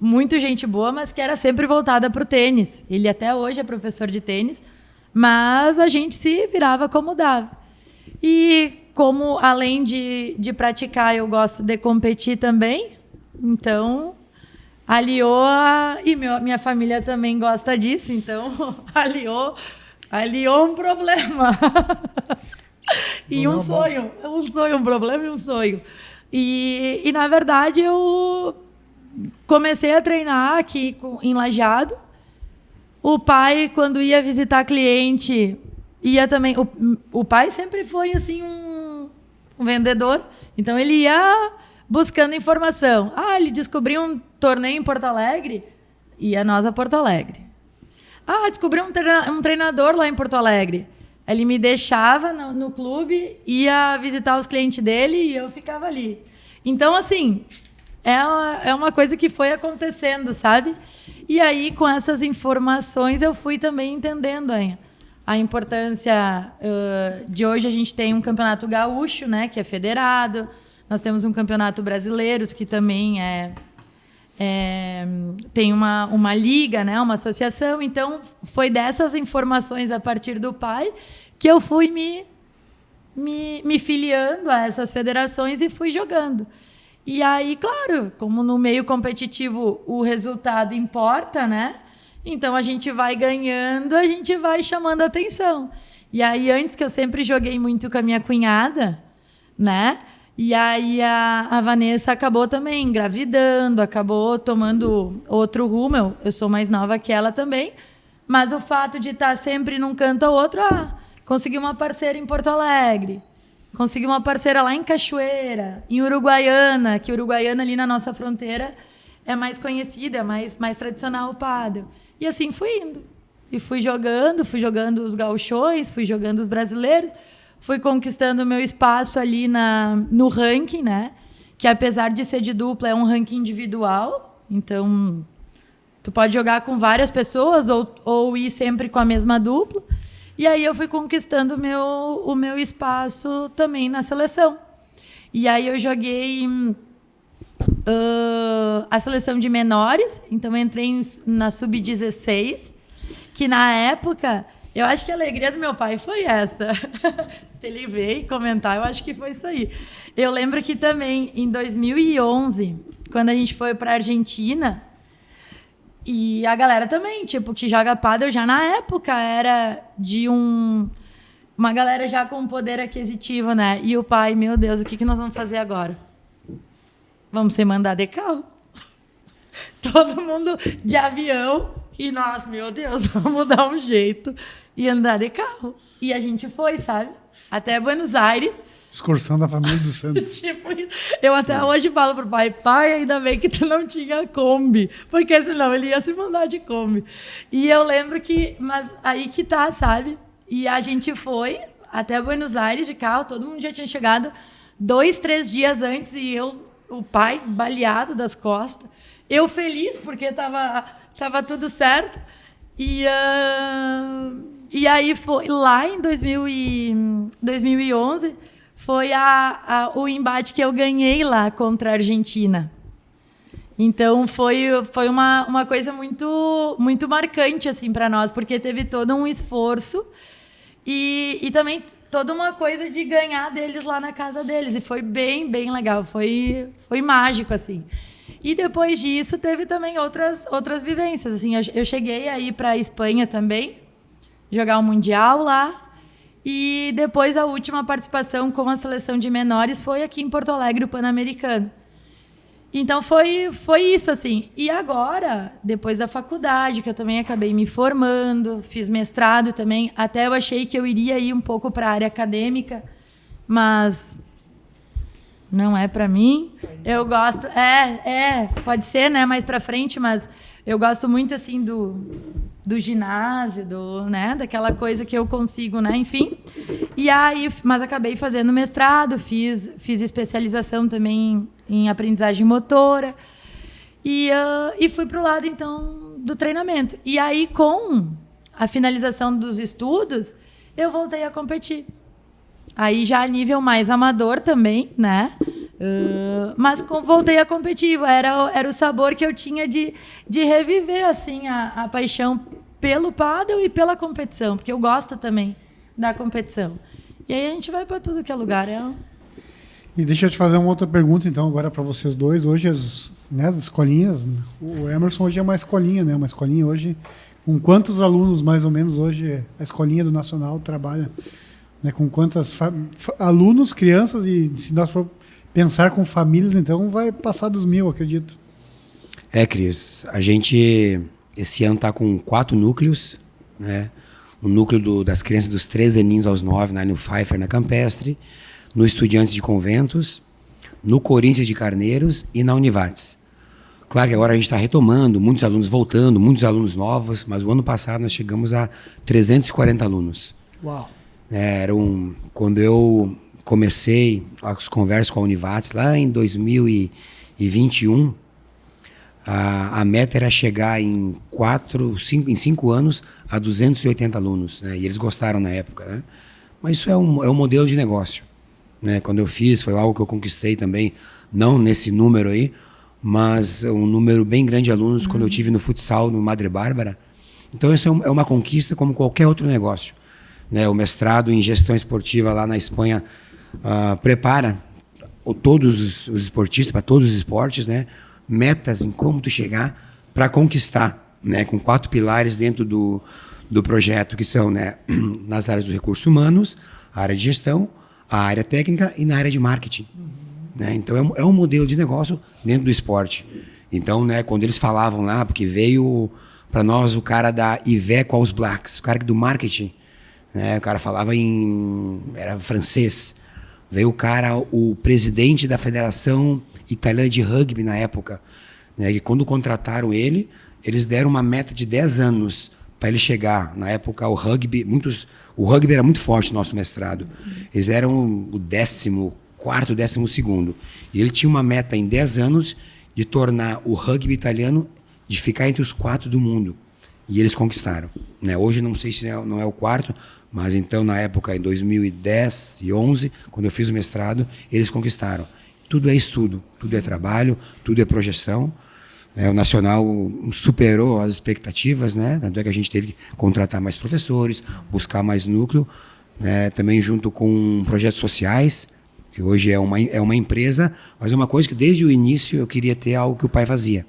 muito gente boa, mas que era sempre voltada para o tênis. Ele até hoje é professor de tênis, mas a gente se virava como dava. E como, além de praticar, eu gosto de competir também, então aliou e minha família também gosta disso, então aliou um problema. E um sonho, um problema e um sonho. E na verdade, eu comecei a treinar aqui em Lajeado. O pai, quando ia visitar cliente, ia também... O pai sempre foi, assim, um vendedor. Então, ele ia buscando informação. Ele descobriu um torneio em Porto Alegre, ia nós a Porto Alegre. Descobriu um treinador lá em Porto Alegre. Ele me deixava no clube, ia visitar os clientes dele e eu ficava ali. Então, assim, é uma coisa que foi acontecendo, sabe? E aí, com essas informações, eu fui também entendendo a importância de hoje a gente tem um campeonato gaúcho, né, que é federado. Nós temos um campeonato brasileiro, que também tem uma liga, né, uma associação. Então, foi dessas informações a partir do pai que eu fui me filiando a essas federações e fui jogando. E aí, claro, como no meio competitivo o resultado importa, né? Então, a gente vai ganhando, a gente vai chamando a atenção. E aí, antes, que eu sempre joguei muito com a minha cunhada, né? E aí a Vanessa acabou também engravidando, acabou tomando outro rumo. Eu sou mais nova que ela também, mas o fato de estar sempre num canto ou outro, consegui uma parceira em Porto Alegre, consegui uma parceira lá em Cachoeira, em Uruguaiana, que Uruguaiana ali na nossa fronteira é mais conhecida, é mais tradicional o pádel. E assim fui indo. E fui jogando os gauchões, fui jogando os brasileiros, fui conquistando o meu espaço ali no ranking, né? Que apesar de ser de dupla, é um ranking individual. Então, tu pode jogar com várias pessoas ou ir sempre com a mesma dupla. E aí eu fui conquistando o meu espaço também na seleção. E aí eu joguei a seleção de menores. Então, eu entrei na Sub-16, que na época Eu acho que a alegria do meu pai foi essa. Se ele veio comentar, eu acho que foi isso aí. Eu lembro que também, em 2011, quando a gente foi para a Argentina, e a galera também, tipo, que joga pádel já na época era de uma galera já com poder aquisitivo, né? E o pai, meu Deus, o que nós vamos fazer agora? Vamos ser mandar de carro. Todo mundo de avião. E nós, meu Deus, vamos dar um jeito e andar de carro. E a gente foi, sabe? Até Buenos Aires. Excursão da família dos Santos. Tipo, eu até hoje falo pro pai, ainda bem que tu não tinha Kombi, porque senão ele ia se mandar de Kombi. E eu lembro que, mas aí que tá, sabe? E a gente foi até Buenos Aires de carro, todo mundo já tinha chegado 2, 3 dias antes e o pai baleado das costas. Eu feliz porque tava tudo certo. E aí foi lá em 2011 foi o embate que eu ganhei lá contra a Argentina. Então foi uma coisa muito muito marcante assim para nós, porque teve todo um esforço e também toda uma coisa de ganhar deles lá na casa deles, e foi bem legal, foi mágico assim. E depois disso teve também outras vivências assim. Eu cheguei a ir para a Espanha também, jogar o Mundial lá. E depois a última participação com a seleção de menores foi aqui em Porto Alegre, o Pan-Americano. Então foi isso assim. E agora, depois da faculdade, que eu também acabei me formando, fiz mestrado também, até eu achei que eu iria ir um pouco para a área acadêmica, mas não é para mim. Eu gosto, pode ser, né, mais para frente, mas eu gosto muito assim do ginásio, né, daquela coisa que eu consigo, né, enfim. E aí, mas acabei fazendo mestrado, fiz especialização também em aprendizagem motora e fui pro lado então do treinamento. E aí, com a finalização dos estudos, eu voltei a competir. Aí já a nível mais amador também, né? Mas voltei a competir. Era o sabor que eu tinha de reviver assim a paixão pelo pádel e pela competição, porque eu gosto também da competição. E aí a gente vai para tudo que é lugar. E deixa eu te fazer uma outra pergunta então agora para vocês dois. Hoje as escolinhas, o Emerson hoje é uma escolinha, né? Uma escolinha hoje. Com quantos alunos mais ou menos hoje a escolinha do Nacional trabalha? Né, com quantos alunos, crianças, e se nós for pensar com famílias, então vai passar dos 1.000, acredito. Cris, a gente esse ano está com 4 núcleos, né? O núcleo das crianças dos 3 aninhos aos 9, na no Pfeiffer, na Campestre, no Estudiantes de Conventos, no Corinthians de Carneiros e na Univates. Claro que agora a gente está retomando, muitos alunos voltando, muitos alunos novos, mas o ano passado nós chegamos a 340 alunos. Uau! Quando eu comecei as conversas com a Univates lá em 2021, a meta era chegar em 5 anos a 280 alunos, né? E eles gostaram na época, né? Mas isso é um modelo de negócio, né? Quando eu fiz, foi algo que eu conquistei também, não nesse número aí, mas um número bem grande de alunos quando eu tive no futsal, no Madre Bárbara. Então isso é uma conquista como qualquer outro negócio. Né, o mestrado em gestão esportiva lá na Espanha prepara todos os esportistas para todos os esportes, né, metas em como tu chegar para conquistar, né, com 4 pilares dentro do projeto, que são, né, nas áreas dos recursos humanos, a área de gestão, a área técnica e na área de marketing. Né, então é um modelo de negócio dentro do esporte. Então, né, quando eles falavam lá, porque veio para nós o cara da Iveco All Blacks, o cara do marketing, né, o cara falava era francês. Veio o presidente da Federação Italiana de Rugby na época, né, e quando contrataram ele, eles deram uma meta de 10 anos para ele chegar. Na época o rugby era muito forte no nosso mestrado. Eles eram o 14º, 12º. E ele tinha uma meta em 10 anos de tornar o rugby italiano, de ficar entre os 4 do mundo. E eles conquistaram. Né? Hoje não sei se não é o 4º, mas então na época, em 2010 e 2011, quando eu fiz o mestrado, eles conquistaram. Tudo é estudo, tudo é trabalho, tudo é projeção. O Nacional superou as expectativas, né? Tanto é que a gente teve que contratar mais professores, buscar mais núcleo, né? Também junto com projetos sociais, que hoje é uma empresa, mas é uma coisa que desde o início eu queria ter algo que o pai fazia.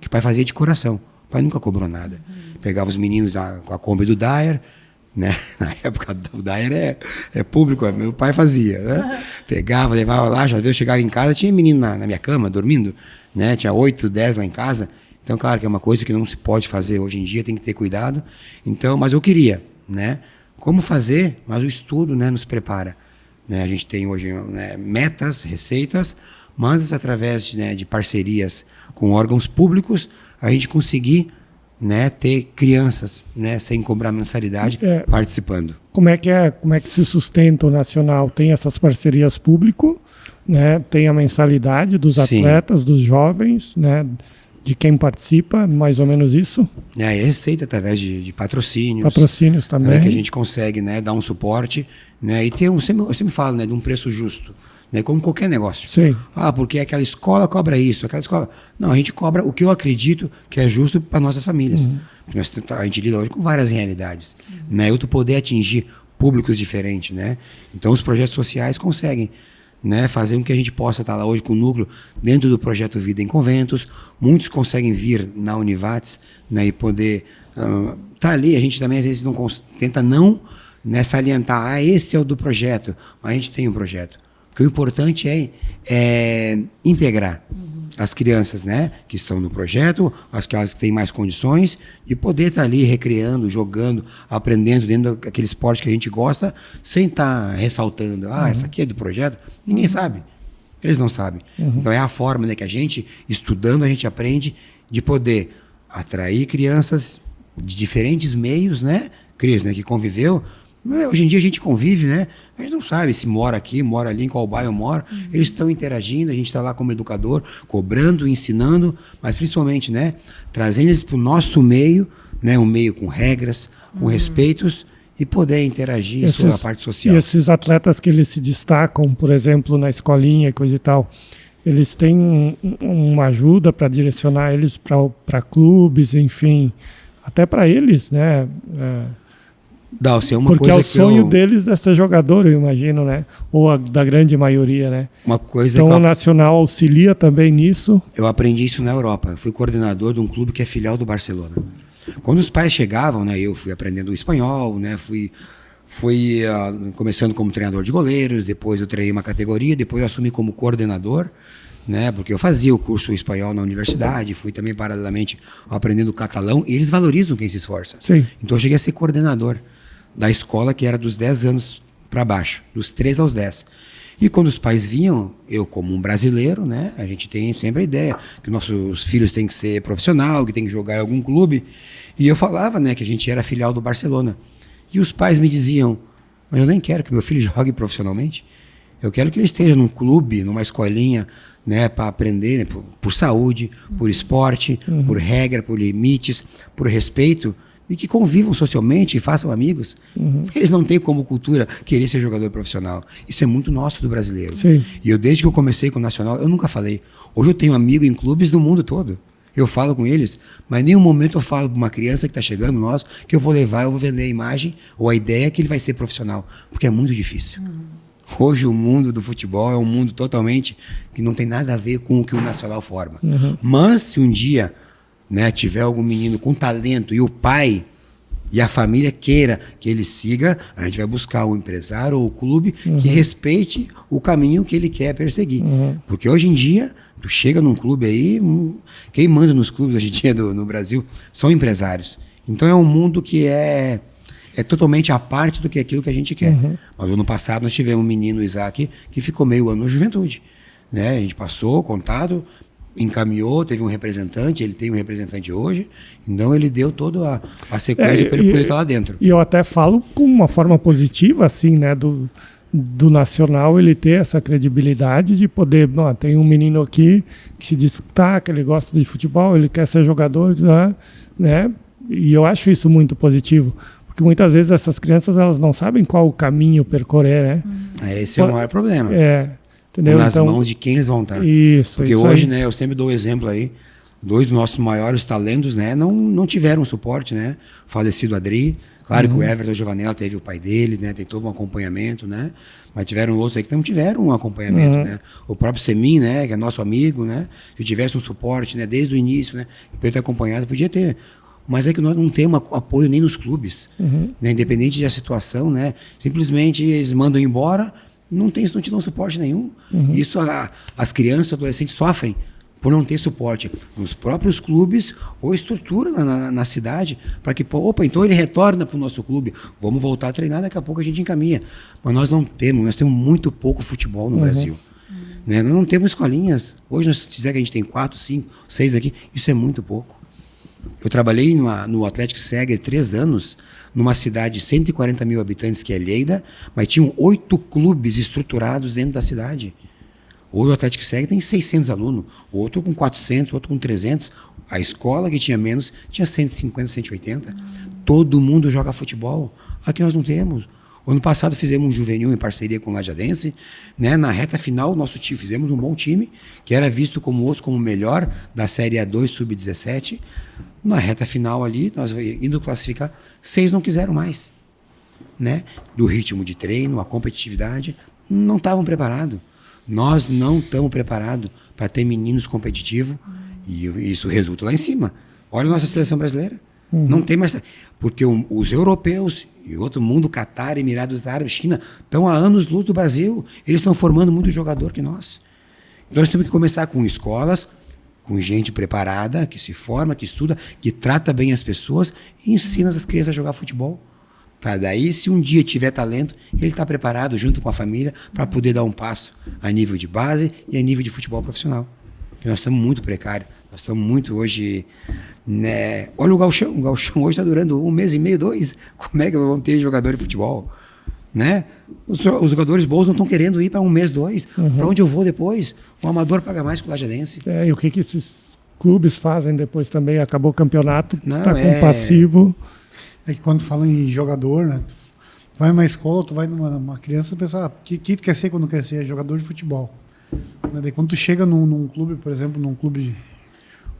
Que o pai fazia de coração. O pai nunca cobrou nada. Pegava os meninos com a Kombi do Dyer, né? Na época o Dyer é público, meu pai fazia, né? Pegava, levava lá, já eu chegava em casa, tinha menino na minha cama, dormindo, né? Tinha 8, 10 lá em casa. Então, claro que é uma coisa que não se pode fazer hoje em dia, tem que ter cuidado. Então, mas eu queria, né? Como fazer, mas o estudo, né, nos prepara. Né? A gente tem hoje, né, metas, receitas, mas através de parcerias com órgãos públicos, a gente conseguir, né, ter crianças, né, sem cobrar mensalidade, participando. Como é que se sustenta o Nacional? Tem essas parcerias público, né? Tem a mensalidade dos atletas, dos jovens, né? De quem participa, mais ou menos isso? E receita através de patrocínios. Patrocínios também. Que a gente consegue, né, dar um suporte, né, e ter eu sempre falo, né, de um preço justo. Né, como qualquer negócio. Sim. Porque aquela escola cobra isso, aquela escola... Não, a gente cobra o que eu acredito que é justo para nossas famílias. A gente lida hoje com várias realidades. Né, eu poder atingir públicos diferentes. Né? Então, os projetos sociais conseguem, né, fazer com que a gente possa estar lá hoje com o núcleo dentro do projeto Vida em Conventos. Muitos conseguem vir na Univates, né, e poder estar ali. A gente também, às vezes, tenta não, né, salientar, esse é o do projeto, mas a gente tem um projeto. Porque o importante é integrar as crianças, né, que estão no projeto, as que têm mais condições, e poder estar ali recreando, jogando, aprendendo dentro daquele esporte que a gente gosta, sem estar ressaltando, essa aqui é do projeto. Ninguém sabe. Eles não sabem. Então é a forma, né, que a gente, estudando, a gente aprende de poder atrair crianças de diferentes meios, né, Cris, né, que conviveu. Hoje em dia a gente convive, né? A gente não sabe se mora aqui, mora ali, em qual bairro mora. Eles estão interagindo, a gente está lá como educador, cobrando, ensinando, mas principalmente, né, trazendo eles para o nosso meio, né, um meio com regras, com respeitos, e poder interagir sobre a parte social. E esses atletas que eles se destacam, por exemplo, na escolinha e coisa e tal, eles têm uma ajuda para direcionar eles para clubes, enfim, até para eles, né? Porque é o sonho deles de ser jogador, eu imagino, né? Ou da grande maioria, né? Então o Nacional auxilia também nisso. Eu aprendi isso na Europa. Eu fui coordenador de um clube que é filial do Barcelona. Quando os pais chegavam, né? Eu fui aprendendo o espanhol, né? Fui começando como treinador de goleiros, depois eu treinei uma categoria, depois eu assumi como coordenador, né? Porque eu fazia o curso espanhol na universidade, fui também paralelamente aprendendo catalão, e eles valorizam quem se esforça. Sim. Então eu cheguei a ser coordenador da escola que era dos 10 anos para baixo, dos 3 aos 10. E quando os pais vinham, eu como um brasileiro, né, a gente tem sempre a ideia que nossos filhos têm que ser profissional, que tem que jogar em algum clube. E eu falava, né, que a gente era filial do Barcelona. E os pais me diziam, mas eu nem quero que meu filho jogue profissionalmente. Eu quero que ele esteja num clube, numa escolinha, né, para aprender, né, por saúde, por esporte, por regra, por limites, por respeito. E que convivam socialmente e façam amigos. Eles não têm como cultura querer ser jogador profissional. Isso é muito nosso do brasileiro. Sim. E eu, desde que eu comecei com o Nacional, eu nunca falei. Hoje eu tenho amigo em clubes do mundo todo. Eu falo com eles, mas em nenhum momento eu falo para uma criança que está chegando, nós, que eu vou levar, eu vou vender a imagem ou a ideia que ele vai ser profissional. Porque é muito difícil. Hoje o mundo do futebol é um mundo totalmente que não tem nada a ver com o que o Nacional forma. Mas se um dia, né, tiver algum menino com talento e o pai e a família queira que ele siga, a gente vai buscar um empresário ou o clube que respeite o caminho que ele quer perseguir. Porque hoje em dia, tu chega num clube aí, quem manda nos clubes hoje em dia no Brasil são empresários. Então é um mundo que é totalmente à parte do que aquilo que a gente quer. Mas ano passado nós tivemos um menino, Isaac, que ficou meio ano na juventude. Né? A gente passou, contato, encaminhou, teve um representante, ele tem um representante hoje, então ele deu toda a sequência para ele poder estar lá dentro. E eu até falo com uma forma positiva, assim, né, do Nacional ele ter essa credibilidade de poder, tem um menino aqui que se destaca, ele gosta de futebol, ele quer ser jogador, né, e eu acho isso muito positivo, porque muitas vezes essas crianças elas não sabem qual o caminho percorrer, né. Esse é o maior problema. Entendeu? Nas mãos de quem eles vão estar. Isso, porque isso hoje, aí. né, eu sempre dou o exemplo aí, 2 dos nossos maiores talentos, né, não tiveram suporte, né? O falecido Adri, claro que o Everton Giovanella teve o pai dele, né, tem todo um acompanhamento, né? Mas tiveram outros aí que não tiveram um acompanhamento, né? O próprio Semin, né, que é nosso amigo, né? Se tivesse um suporte, né, desde o início, né, podia ter acompanhado, podia ter. Mas é que nós não temos apoio nem nos clubes, né? Independente da situação, né? Simplesmente eles mandam embora, não te dão suporte nenhum. Isso as crianças e adolescentes sofrem por não ter suporte nos próprios clubes ou estrutura na cidade, para que, então ele retorna para o nosso clube, vamos voltar a treinar, daqui a pouco a gente encaminha. Mas nós temos muito pouco futebol no Brasil. Né? Nós não temos escolinhas. Hoje, se quiser que a gente tem 4, 5, 6 aqui, isso é muito pouco. Eu trabalhei no Atlético Segre 3 anos, numa cidade de 140 mil habitantes, que é Lleida, mas tinham 8 clubes estruturados dentro da cidade. Hoje o Atlético Segre tem 600 alunos, outro com 400, outro com 300. A escola que tinha menos tinha 150, 180. Todo mundo joga futebol. Aqui nós não temos. O ano passado fizemos um juvenil em parceria com o Lajadense, né? Na reta final, nosso time, fizemos um bom time, que era visto como outros como o melhor da Série A2 Sub-17. Na reta final ali, nós indo classificar, 6 não quiseram mais. Né? Do ritmo de treino, a competitividade, não estavam preparados. Nós não estamos preparados para ter meninos competitivos e isso resulta lá em cima. Olha a nossa seleção brasileira. Não tem mais. Porque os europeus e outro mundo, Catar, Emirados Árabes, China, estão há anos-luz do Brasil. Eles estão formando muito jogador que nós. Então nós temos que começar com escolas, com gente preparada, que se forma, que estuda, que trata bem as pessoas e ensina as crianças a jogar futebol. Para daí, se um dia tiver talento, ele está preparado junto com a família para poder dar um passo a nível de base e a nível de futebol profissional. Porque nós estamos muito precários, nós estamos muito hoje, né? Olha o Gauchão hoje está durando 1 mês e meio, 2. Como é que vão ter jogador de futebol? Né? Os jogadores bons não estão querendo ir para 1 mês, 2. Para onde eu vou depois? O amador paga mais que o lajadense. E o que esses clubes fazem depois também? Acabou o campeonato, está com passivo. É que quando fala em jogador, né? Tu vai numa escola, tu vai numa criança e pensa, que tu quer ser quando crescer? É jogador de futebol. Daí quando tu chega num clube, por exemplo,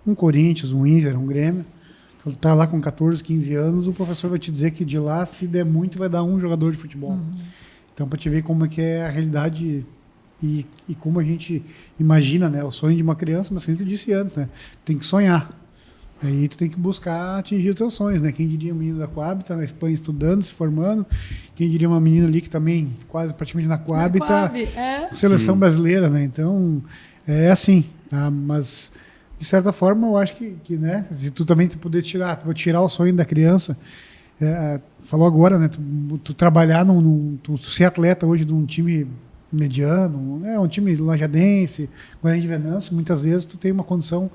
um Corinthians, um Inter, um Grêmio, tu tá lá com 14, 15 anos, o professor vai te dizer que de lá, se der muito, vai dar um jogador de futebol. Então, para te ver como é que é a realidade e como a gente imagina, né? O sonho de uma criança, mas como tu disse antes, né? Tem que sonhar. Aí tu tem que buscar atingir os teus sonhos, né? Quem diria um menino da Coab está na Espanha estudando, se formando. Quem diria uma menina ali que também quase praticamente na Coab está seleção brasileira, né? Então, é assim. Tá? Mas, de certa forma, eu acho que né? Se tu também poder vou tirar o sonho da criança. Falou agora, né? Tu trabalhar, tu ser atleta hoje de um time mediano, né? Um time lajadense, Guarani de Venâncio, muitas vezes tu tem uma condição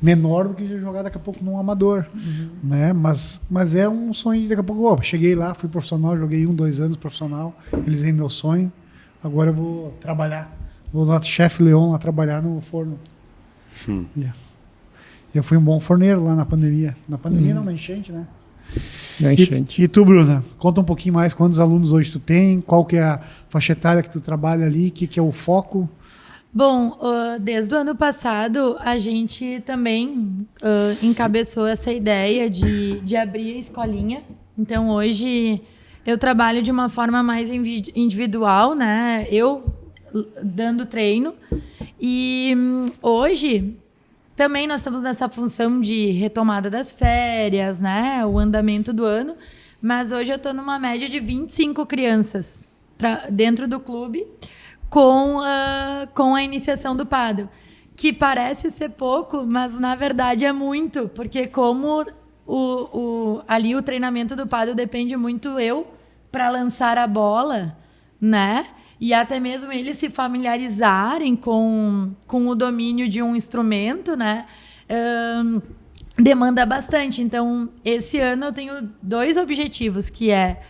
menor do que jogar daqui a pouco num amador, né? Mas é um sonho de daqui a pouco, cheguei lá, fui profissional, joguei 1, 2 anos profissional, realizei meu sonho, agora eu vou trabalhar, vou lá chefe Leon lá trabalhar no forno. Eu fui um bom forneiro lá na pandemia, não, na enchente, né? E tu, Bruna, conta um pouquinho mais quantos alunos hoje tu tem, qual que é a faixa etária que tu trabalha ali, o que é o foco? Bom, desde o ano passado a gente também encabeçou essa ideia de abrir a escolinha. Então hoje eu trabalho de uma forma mais individual, né? Eu dando treino. E hoje também nós estamos nessa função de retomada das férias, né? O andamento do ano. Mas hoje eu estou numa média de 25 crianças dentro do clube com a iniciação do pádel. Que parece ser pouco, mas na verdade é muito. Porque como ali o treinamento do pádel depende muito para lançar a bola, né? E até mesmo eles se familiarizarem com o domínio de um instrumento, né? Demanda bastante. Então, esse ano eu tenho 2 objetivos, que é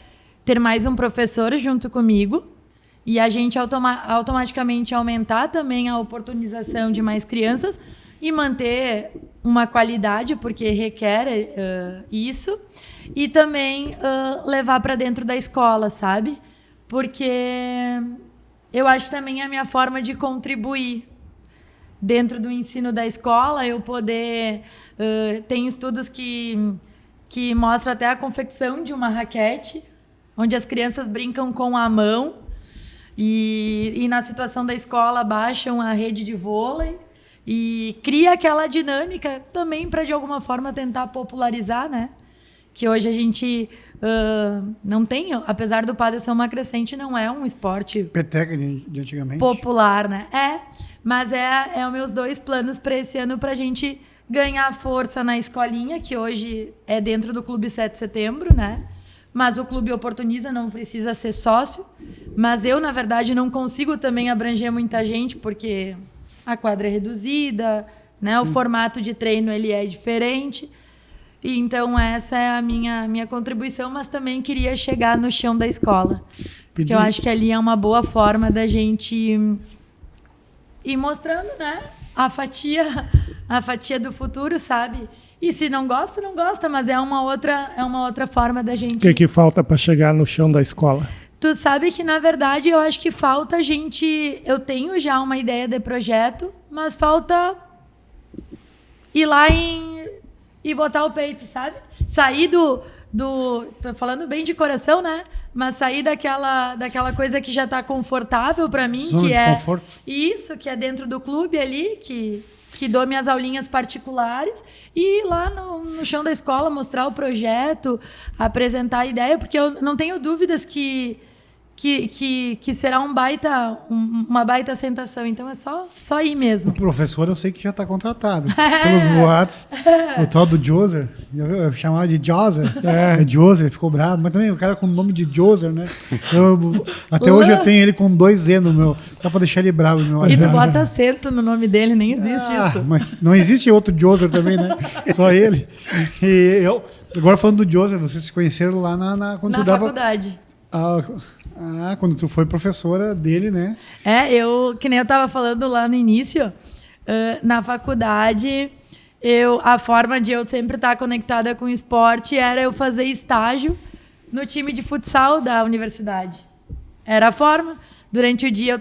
ter mais um professor junto comigo e a gente automaticamente aumentar também a oportunização de mais crianças e manter uma qualidade, porque requer isso, e também levar para dentro da escola, sabe? Porque eu acho que também é a minha forma de contribuir dentro do ensino da escola, eu poder... tem estudos que mostram até a confecção de uma raquete, onde as crianças brincam com a mão e na situação da escola baixam a rede de vôlei e cria aquela dinâmica também para, de alguma forma, tentar popularizar, né? Que hoje a gente não tem, apesar do pádel ser uma crescente, não é um esporte Peteca de antigamente. popular, né? Mas é os meus 2 planos para esse ano, para a gente ganhar força na escolinha, que hoje é dentro do Clube 7 de Setembro, né? Mas o clube oportuniza, não precisa ser sócio. Mas eu, na verdade, não consigo também abranger muita gente, porque a quadra é reduzida, né? O formato de treino ele é diferente. E então essa é a minha contribuição, mas também queria chegar no chão da escola. Porque eu acho que ali é uma boa forma da gente ir mostrando, né? A fatia do futuro, sabe? E se não gosta, não gosta, mas é uma outra forma da gente... O que falta para chegar no chão da escola? Tu sabe que, na verdade, eu acho que falta a gente... Eu tenho já uma ideia de projeto, mas falta ir lá e botar o peito, sabe? Sair do... Tô falando bem de coração, né? Mas sair daquela coisa que já tá confortável para mim, zona que de é... conforto. Isso, que é dentro do clube ali, que dou minhas aulinhas particulares, e ir lá no chão da escola mostrar o projeto, apresentar a ideia, porque eu não tenho dúvidas que será uma baita sensação. Então é só ir mesmo. O professor eu sei que já está contratado. Pelos boatos. O tal do Joser, eu chamava de Joser. É Joser, ele ficou bravo. Mas também o cara com o nome de Joser, né? Até hoje eu tenho ele com 2 E no meu. Só para deixar ele bravo no meu E tu WhatsApp. bota acento no nome dele, nem existe isso. Mas não existe outro Joser também, né? Só ele. E agora falando do Joser, vocês se conheceram lá quando Na tu dava... faculdade. Quando tu foi professora dele, né? Que nem eu estava falando lá no início, na faculdade, a forma de eu sempre estar conectada com o esporte era eu fazer estágio no time de futsal da universidade. Era a forma. Durante o dia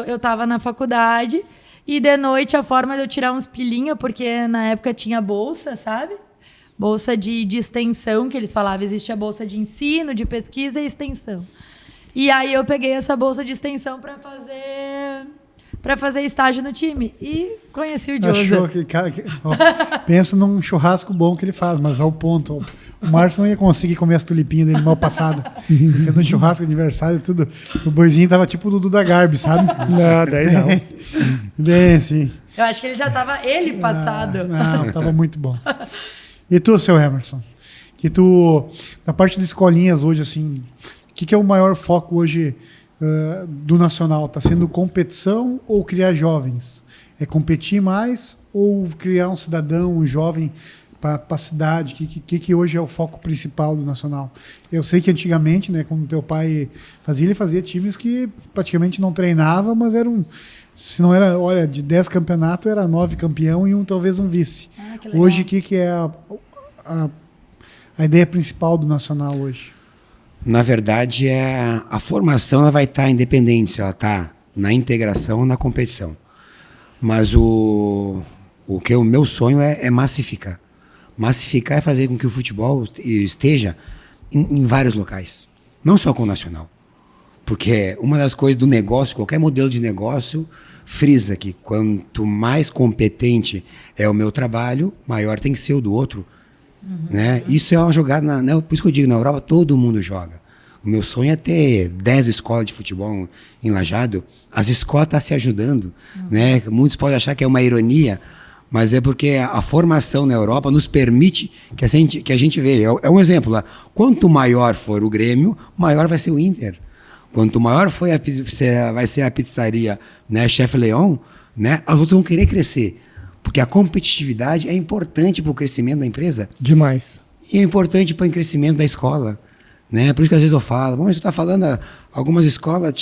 eu estava na faculdade e de noite a forma de eu tirar uns pilinha, porque na época tinha bolsa, sabe? Bolsa de extensão, que eles falavam. Existe a bolsa de ensino, de pesquisa e extensão. E aí eu peguei essa bolsa de extensão para fazer estágio no time. E conheci o Joser. Achou que, cara, pensa num churrasco bom que ele faz, mas ao ponto. O Márcio não ia conseguir comer as tulipinhas dele mal passada. Ele fez um churrasco de aniversário e tudo. O boizinho tava tipo o Dudu da Garbi, sabe? Não, daí não. Bem assim. Eu acho que ele já tava passado. Não, tava muito bom. E tu, seu Emerson? Da parte de escolinhas hoje, assim, o que é o maior foco hoje do Nacional? Está sendo competição ou criar jovens? É competir mais ou criar um cidadão, um jovem para a cidade? Que hoje é o foco principal do Nacional? Eu sei que antigamente, né, quando teu pai fazia, ele fazia times que praticamente não treinava, mas eram... Se não era, olha, de 10 campeonatos, era 9 campeão e talvez um vice. Que legal. Hoje, o que é a ideia principal do Nacional hoje? Na verdade, a formação ela vai estar independente se ela está na integração ou na competição. Mas o meu sonho é massificar. Massificar é fazer com que o futebol esteja em vários locais, não só com o Nacional. Porque uma das coisas do negócio, qualquer modelo de negócio, frisa que quanto mais competente é o meu trabalho, maior tem que ser o do outro. Né? Isso é uma jogada, por isso que eu digo, na Europa todo mundo joga. O meu sonho é ter 10 escolas de futebol em Lajeado. As escolas estão se ajudando. Né? Muitos podem achar que é uma ironia, mas é porque a formação na Europa nos permite que a gente veja. É um exemplo lá. Quanto maior for o Grêmio, maior vai ser o Inter. Quanto maior vai ser a pizzaria, né, Chef Leon, né, as outras vão querer crescer. Porque a competitividade é importante para o crescimento da empresa. Demais. E é importante para o crescimento da escola. Né? Por isso que às vezes eu falo, mas tu está falando, algumas escolas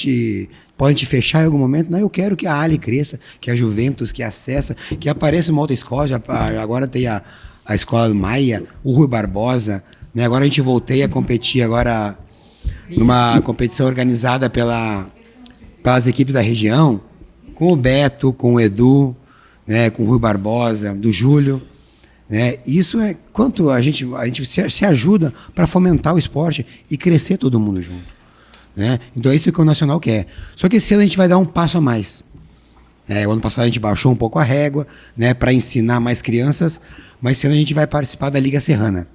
podem te fechar em algum momento. Não, eu quero que a Ali cresça, que a Juventus, que a Cessa, que apareça uma outra escola. Agora tem a escola Maia, o Rui Barbosa. Né? Agora a gente voltei a competir agora numa competição organizada pelas equipes da região, com o Beto, com o Edu, né, com o Rui Barbosa, do Júlio. Né? Isso é quanto a gente se ajuda para fomentar o esporte e crescer todo mundo junto. Né? Então é isso que o Nacional quer. Só que esse ano a gente vai dar um passo a mais. O ano passado a gente baixou um pouco a régua, né, para ensinar mais crianças, mas esse ano a gente vai participar da Liga Serrana.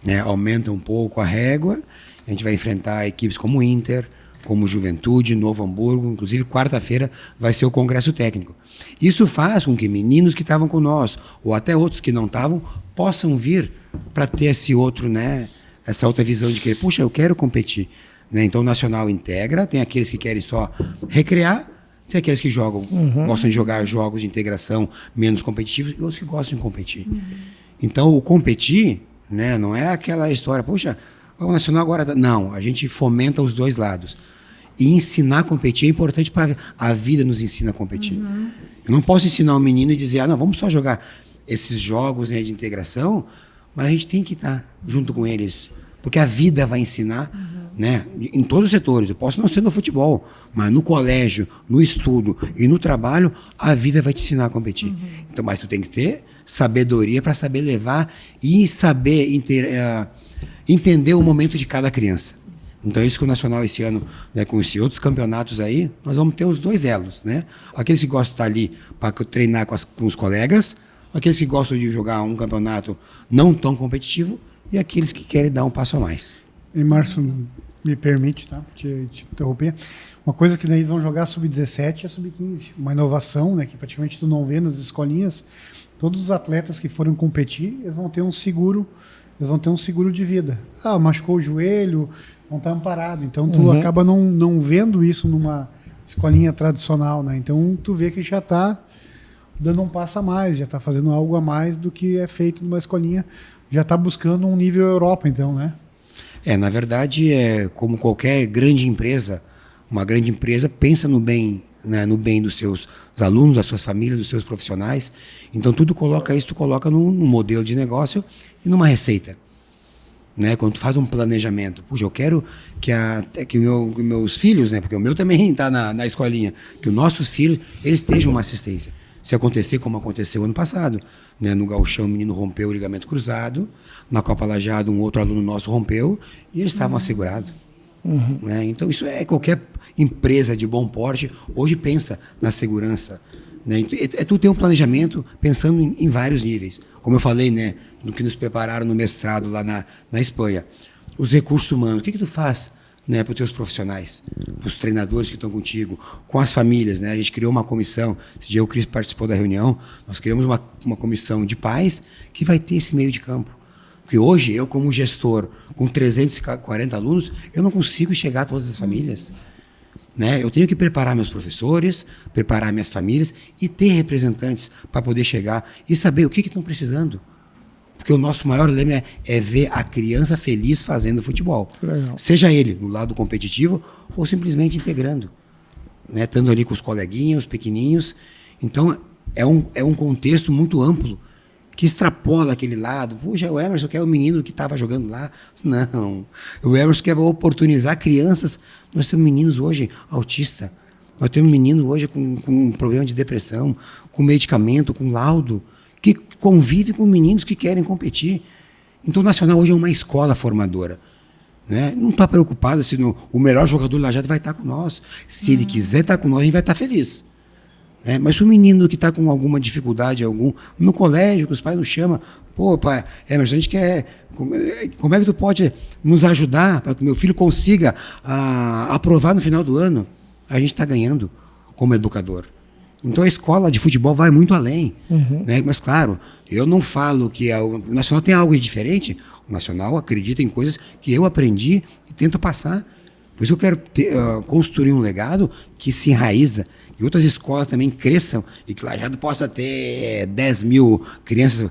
Né? Aumenta um pouco a régua, a gente vai enfrentar equipes como o Inter, como Juventude, Novo Hamburgo, inclusive quarta-feira vai ser o Congresso Técnico. Isso faz com que meninos que estavam com nós, ou até outros que não estavam, possam vir para ter esse outro, né, essa outra visão de que, puxa, eu quero competir. Né? Então o Nacional integra, tem aqueles que querem só recrear, tem aqueles que gostam de jogar jogos de integração menos competitivos e outros que gostam de competir. Então o competir, né, não é aquela história, puxa, o Nacional agora... Não, a gente fomenta os dois lados. E ensinar a competir é importante para a vida nos ensina a competir. Eu não posso ensinar um menino e dizer, não, vamos só jogar esses jogos, né, de integração, mas a gente tem que estar junto com eles, porque a vida vai ensinar, né, em todos os setores. Eu posso não ser no futebol, mas no colégio, no estudo e no trabalho, a vida vai te ensinar a competir. Então, mas tu tem que ter sabedoria para saber levar e saber entender o momento de cada criança. Então é isso que o Nacional esse ano, né, com esses outros campeonatos aí, nós vamos ter os dois elos, né? Aqueles que gostam de estar ali para treinar com os colegas, aqueles que gostam de jogar um campeonato não tão competitivo e aqueles que querem dar um passo a mais. E Márcio, me permite, tá? Te interromper. Uma coisa que daí eles vão jogar sub-17 e sub-15. Uma inovação, né, que praticamente tu não vê nas escolinhas. Todos os atletas que forem competir, eles vão ter um seguro de vida. Machucou o joelho, vão estar amparados. Então tu acaba não vendo isso numa escolinha tradicional, né? Então tu vê que já está dando um passo a mais, já está fazendo algo a mais do que é feito numa escolinha, já está buscando um nível Europa, então, né? Na verdade, como qualquer grande empresa, uma grande empresa pensa no bem, né, no bem dos seus alunos, das suas famílias, dos seus profissionais. Então tu coloca num modelo de negócio e numa receita. Né? Quando tu faz um planejamento, puxa, eu quero que meus filhos, né, porque o meu também está na escolinha, que os nossos filhos eles estejam uma assistência. Se acontecer como aconteceu ano passado, né, no Gauchão o menino rompeu o ligamento cruzado, na Copa Lajeado um outro aluno nosso rompeu e eles estavam assegurados. Né? Então isso qualquer empresa de bom porte hoje pensa na segurança. Né? Tu ter um planejamento pensando em vários níveis. Como eu falei, né, no que nos prepararam no mestrado lá na Espanha. Os recursos humanos, o que tu faz, né, para os teus profissionais, para os treinadores que estão contigo, com as famílias, né? A gente criou uma comissão, esse dia o Cris participou da reunião, nós criamos uma comissão de pais que vai ter esse meio de campo. Porque hoje, eu como gestor, com 340 alunos, eu não consigo chegar a todas as famílias. Né? Eu tenho que preparar meus professores, preparar minhas famílias e ter representantes para poder chegar e saber o que estão precisando. Porque o nosso maior lema é ver a criança feliz fazendo futebol. Legal. Seja ele no lado competitivo ou simplesmente integrando. Né? Estando ali com os coleguinhas, os pequeninhos. Então, é um contexto muito amplo que extrapola aquele lado. Puxa, o Emerson quer o menino que estava jogando lá. Não. O Emerson quer oportunizar crianças. Nós temos meninos hoje autistas. Nós temos meninos hoje com problema de depressão, com medicamento, com laudo, que convive com meninos que querem competir. Então o Nacional hoje é uma escola formadora. Né? Não está preocupado se o melhor jogador do Lajeado vai estar com nós. Se ele quiser estar com nós, a gente vai estar feliz. Mas se o menino que está com alguma dificuldade, no colégio, que os pais nos chamam, pô, pai, Emerson, a gente quer... Como é que tu pode nos ajudar para que meu filho consiga aprovar no final do ano? A gente está ganhando como educador. Então a escola de futebol vai muito além. Né? Mas, claro, eu não falo que o Nacional tem algo diferente. O Nacional acredita em coisas que eu aprendi e tento passar. Por isso eu quero construir um legado que se enraiza, que outras escolas também cresçam e que Lajeado possa ter 10 mil crianças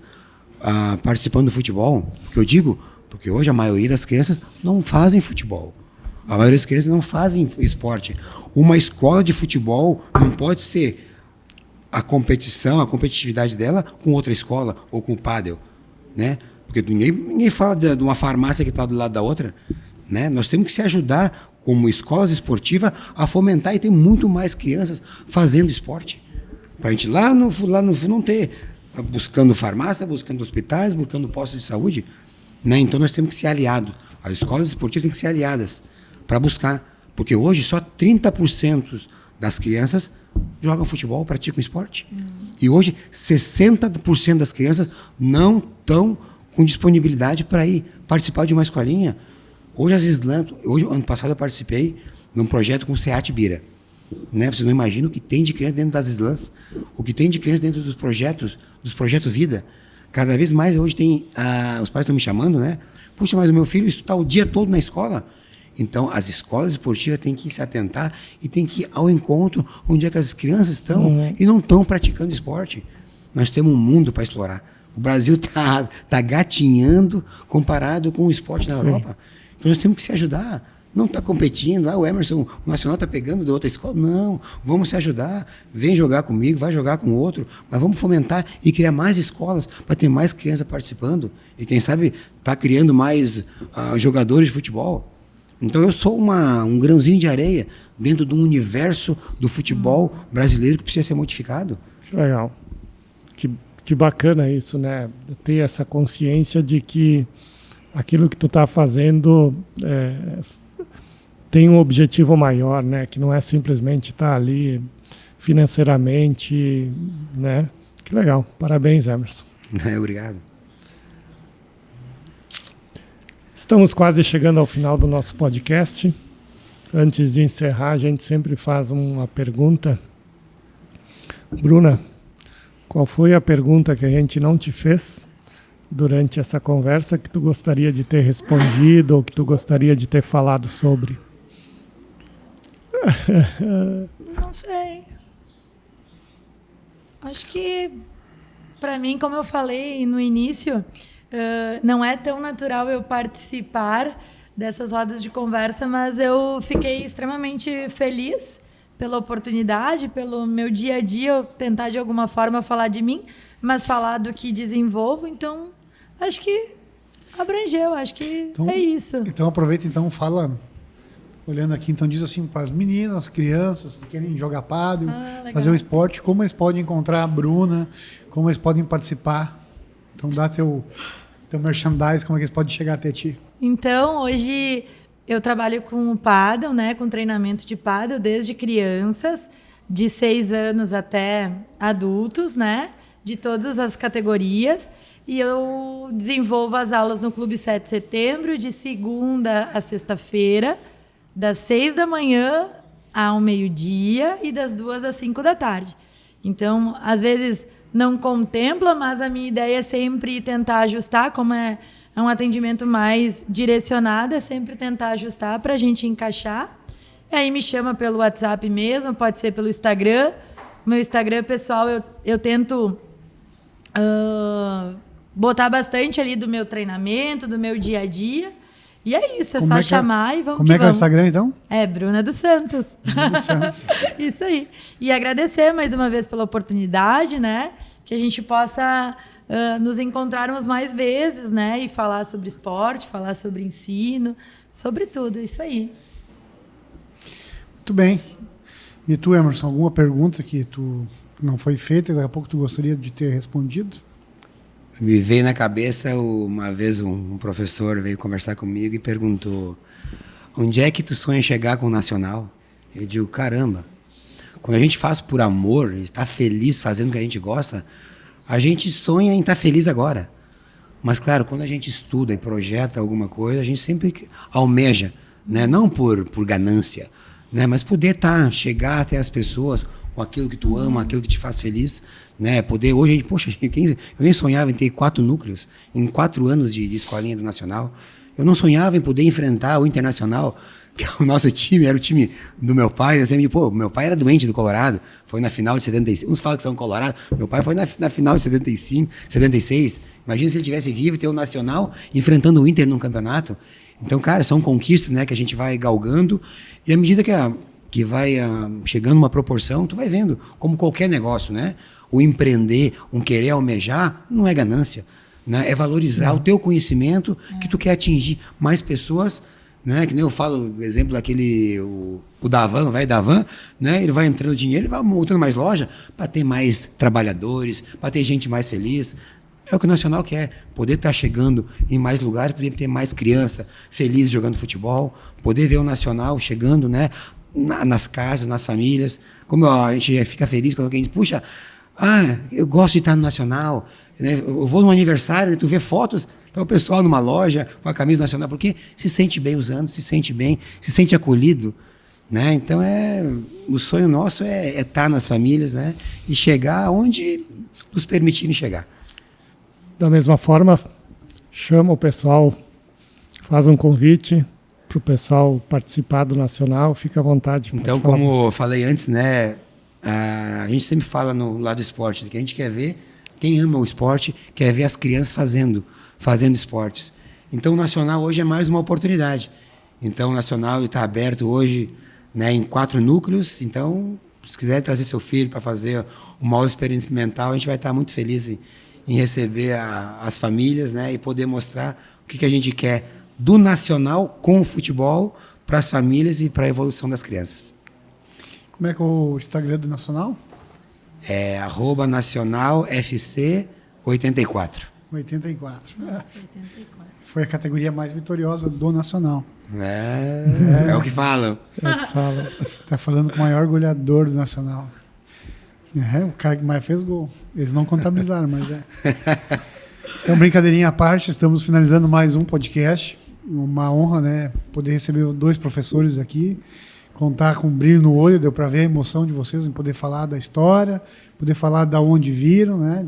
participando do futebol. Porque eu digo, porque hoje a maioria das crianças não fazem futebol. A maioria das crianças não fazem esporte. Uma escola de futebol não pode ser a competitividade dela com outra escola ou com o pádel, né? Porque ninguém fala de uma farmácia que está do lado da outra, né? Nós temos que se ajudar como escolas esportivas a fomentar e ter muito mais crianças fazendo esporte. Para a gente lá no não ter, buscando farmácia, buscando hospitais, buscando postos de saúde. Né? Então nós temos que ser aliados. As escolas esportivas têm que ser aliadas para buscar. Porque hoje só 30% das crianças jogam futebol, praticam esporte. E hoje 60% das crianças não estão com disponibilidade para ir participar de uma escolinha. Hoje as slams, ano passado eu participei num projeto com o SEAT Bira. Né? Vocês não imaginam o que tem de criança dentro das slams, o que tem de criança dentro dos projetos Vida. Cada vez mais hoje tem, os pais estão me chamando, né? Puxa, mas o meu filho está o dia todo na escola. Então, as escolas esportivas têm que se atentar e têm que ir ao encontro onde é que as crianças estão e não estão praticando esporte. Nós temos um mundo para explorar. O Brasil tá gatinhando comparado com o esporte na Europa. Então, nós temos que se ajudar. Não está competindo, o Emerson, o Nacional está pegando de outra escola. Não, vamos se ajudar. Vem jogar comigo, vai jogar com outro. Mas vamos fomentar e criar mais escolas para ter mais crianças participando. E quem sabe tá criando mais jogadores de futebol. Então eu sou um grãozinho de areia dentro de um universo do futebol brasileiro que precisa ser modificado. Que legal. Que bacana isso, né? Ter essa consciência de que aquilo que tu está fazendo tem um objetivo maior, né? Que não é simplesmente estar ali financeiramente, né? Que legal. Parabéns, Emerson. Obrigado. Estamos quase chegando ao final do nosso podcast. Antes de encerrar, a gente sempre faz uma pergunta. Bruna, qual foi a pergunta que a gente não te fez durante essa conversa que tu gostaria de ter respondido ou que tu gostaria de ter falado sobre? Não sei. Acho que, para mim, como eu falei no início, não é tão natural eu participar dessas rodas de conversa, mas eu fiquei extremamente feliz pela oportunidade, pelo meu dia a dia, eu tentar de alguma forma falar de mim, mas falar do que desenvolvo. Então, acho que abrangeu, acho que então, é isso. Então aproveita, então fala, olhando aqui, então diz assim para as meninas, crianças que querem jogar pádel, fazer o esporte, como eles podem encontrar a Bruna, como eles podem participar. Então dá teu merchandise, como é que eles podem chegar até ti. Então, hoje eu trabalho com o pádel, né, com treinamento de pádel desde crianças, de 6 anos até adultos, né, de todas as categorias. E eu desenvolvo as aulas no Clube 7 de Setembro, de segunda a sexta-feira, das 6 da manhã ao meio-dia e das 2 às 5 da tarde. Então, às vezes não contempla, mas a minha ideia é sempre tentar ajustar, como é um atendimento mais direcionado, é sempre tentar ajustar para a gente encaixar. E aí me chama pelo WhatsApp mesmo, pode ser pelo Instagram. Meu Instagram pessoal, eu tento botar bastante ali do meu treinamento, do meu dia a dia. E é isso, é só chamar e vamos. Como é que é o Instagram, então? É Bruna dos Santos. Bruna dos Santos. Isso aí. E agradecer mais uma vez pela oportunidade, né? Que a gente possa nos encontrarmos mais vezes, né? E falar sobre esporte, falar sobre ensino, sobre tudo, isso aí. Muito bem. E tu, Emerson, alguma pergunta que tu não foi feita e daqui a pouco tu gostaria de ter respondido? Me veio na cabeça, uma vez um professor veio conversar comigo e perguntou: onde é que tu sonha chegar com o Nacional? Eu digo: caramba, quando a gente faz por amor, está feliz fazendo o que a gente gosta, a gente sonha em estar feliz agora. Mas claro, quando a gente estuda e projeta alguma coisa, a gente sempre almeja, né? Não por ganância, né? Mas poder chegar até as pessoas com aquilo que tu ama, aquilo que te faz feliz, né? Poder, hoje, eu nem sonhava em ter 4 núcleos, em 4 anos de escolinha do Nacional. Eu não sonhava em poder enfrentar o Internacional, que o nosso time era o time do meu pai. Eu sempre digo, meu pai era doente do Colorado, foi na final de 75, uns falam que são Colorado, meu pai foi na final de 75, 76. Imagina se ele estivesse vivo e ter o Nacional enfrentando o Inter num campeonato. Então, cara, são conquistas, né, que a gente vai galgando, e à medida que vai chegando uma proporção, tu vai vendo, como qualquer negócio, né? O empreender, querer almejar, não é ganância, né? É valorizar o teu conhecimento, que tu quer atingir mais pessoas, né? Que nem eu falo, o exemplo daquele, o Davan, vai Davan, né? Ele vai entrando dinheiro, ele vai montando mais loja para ter mais trabalhadores, para ter gente mais feliz. É o que o Nacional quer, poder estar chegando em mais lugares, poder ter mais criança feliz jogando futebol, poder ver o Nacional chegando, né, nas casas, nas famílias. Como a gente fica feliz quando alguém diz, puxa, eu gosto de estar no Nacional, né? Eu vou num aniversário, tu vê fotos, tá o pessoal numa loja com a camisa nacional, porque se sente bem usando, se sente bem, se sente acolhido, né? Então o sonho nosso é estar nas famílias, né? E chegar onde nos permitirem chegar. Da mesma forma, chama o pessoal, faz um convite para o pessoal participar do Nacional, fica à vontade. Então, como eu falei antes, né? A gente sempre fala no lado do esporte, que a gente quer ver, quem ama o esporte, quer ver as crianças fazendo esportes. Então, o Nacional hoje é mais uma oportunidade. Então, o Nacional está aberto hoje, né, em 4 núcleos. Então, se quiser trazer seu filho para fazer uma aula experimental, a gente vai estar muito feliz em receber as famílias, né, e poder mostrar o que a gente quer do Nacional com o futebol para as famílias e para a evolução das crianças. Como é que é o Instagram do Nacional? É @nacionalfc84. 84. Nossa, 84. Foi a categoria mais vitoriosa do Nacional. É o que falam. Tá falando com o maior goleador do Nacional. O cara que mais fez gol. Eles não contabilizaram, mas é. Então, brincadeirinha à parte, estamos finalizando mais um podcast. Uma honra, né? Poder receber 2 professores aqui, contar com um brilho no olho, deu para ver a emoção de vocês em poder falar da história, poder falar da onde viram, né?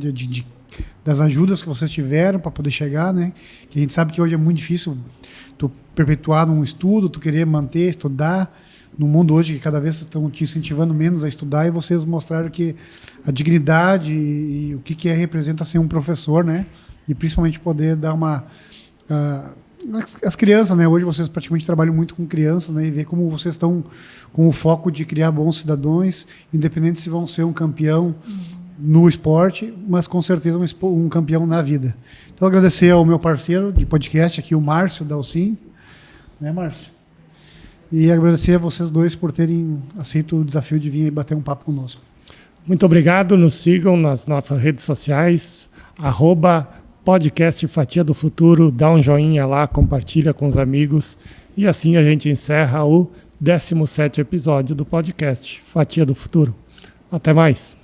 Das ajudas que vocês tiveram para poder chegar, né? Que a gente sabe que hoje é muito difícil tu perpetuar num estudo, tu querer manter, estudar. No mundo hoje que cada vez estão te incentivando menos a estudar, e vocês mostraram que a dignidade e o que representa ser um professor, né? E principalmente poder dar uma... as crianças, né? Hoje vocês praticamente trabalham muito com crianças, né? E ver como vocês estão com o foco de criar bons cidadãos, independente se vão ser um campeão no esporte, mas com certeza um campeão na vida. Então, agradecer ao meu parceiro de podcast aqui, o Márcio Dalcin, né, Márcio? E agradecer a vocês 2 por terem aceito o desafio de vir e bater um papo conosco. Muito obrigado, nos sigam nas nossas redes sociais, @podcast Fatia do Futuro, dá um joinha lá, compartilha com os amigos, e assim a gente encerra o 17º episódio do podcast Fatia do Futuro. Até mais!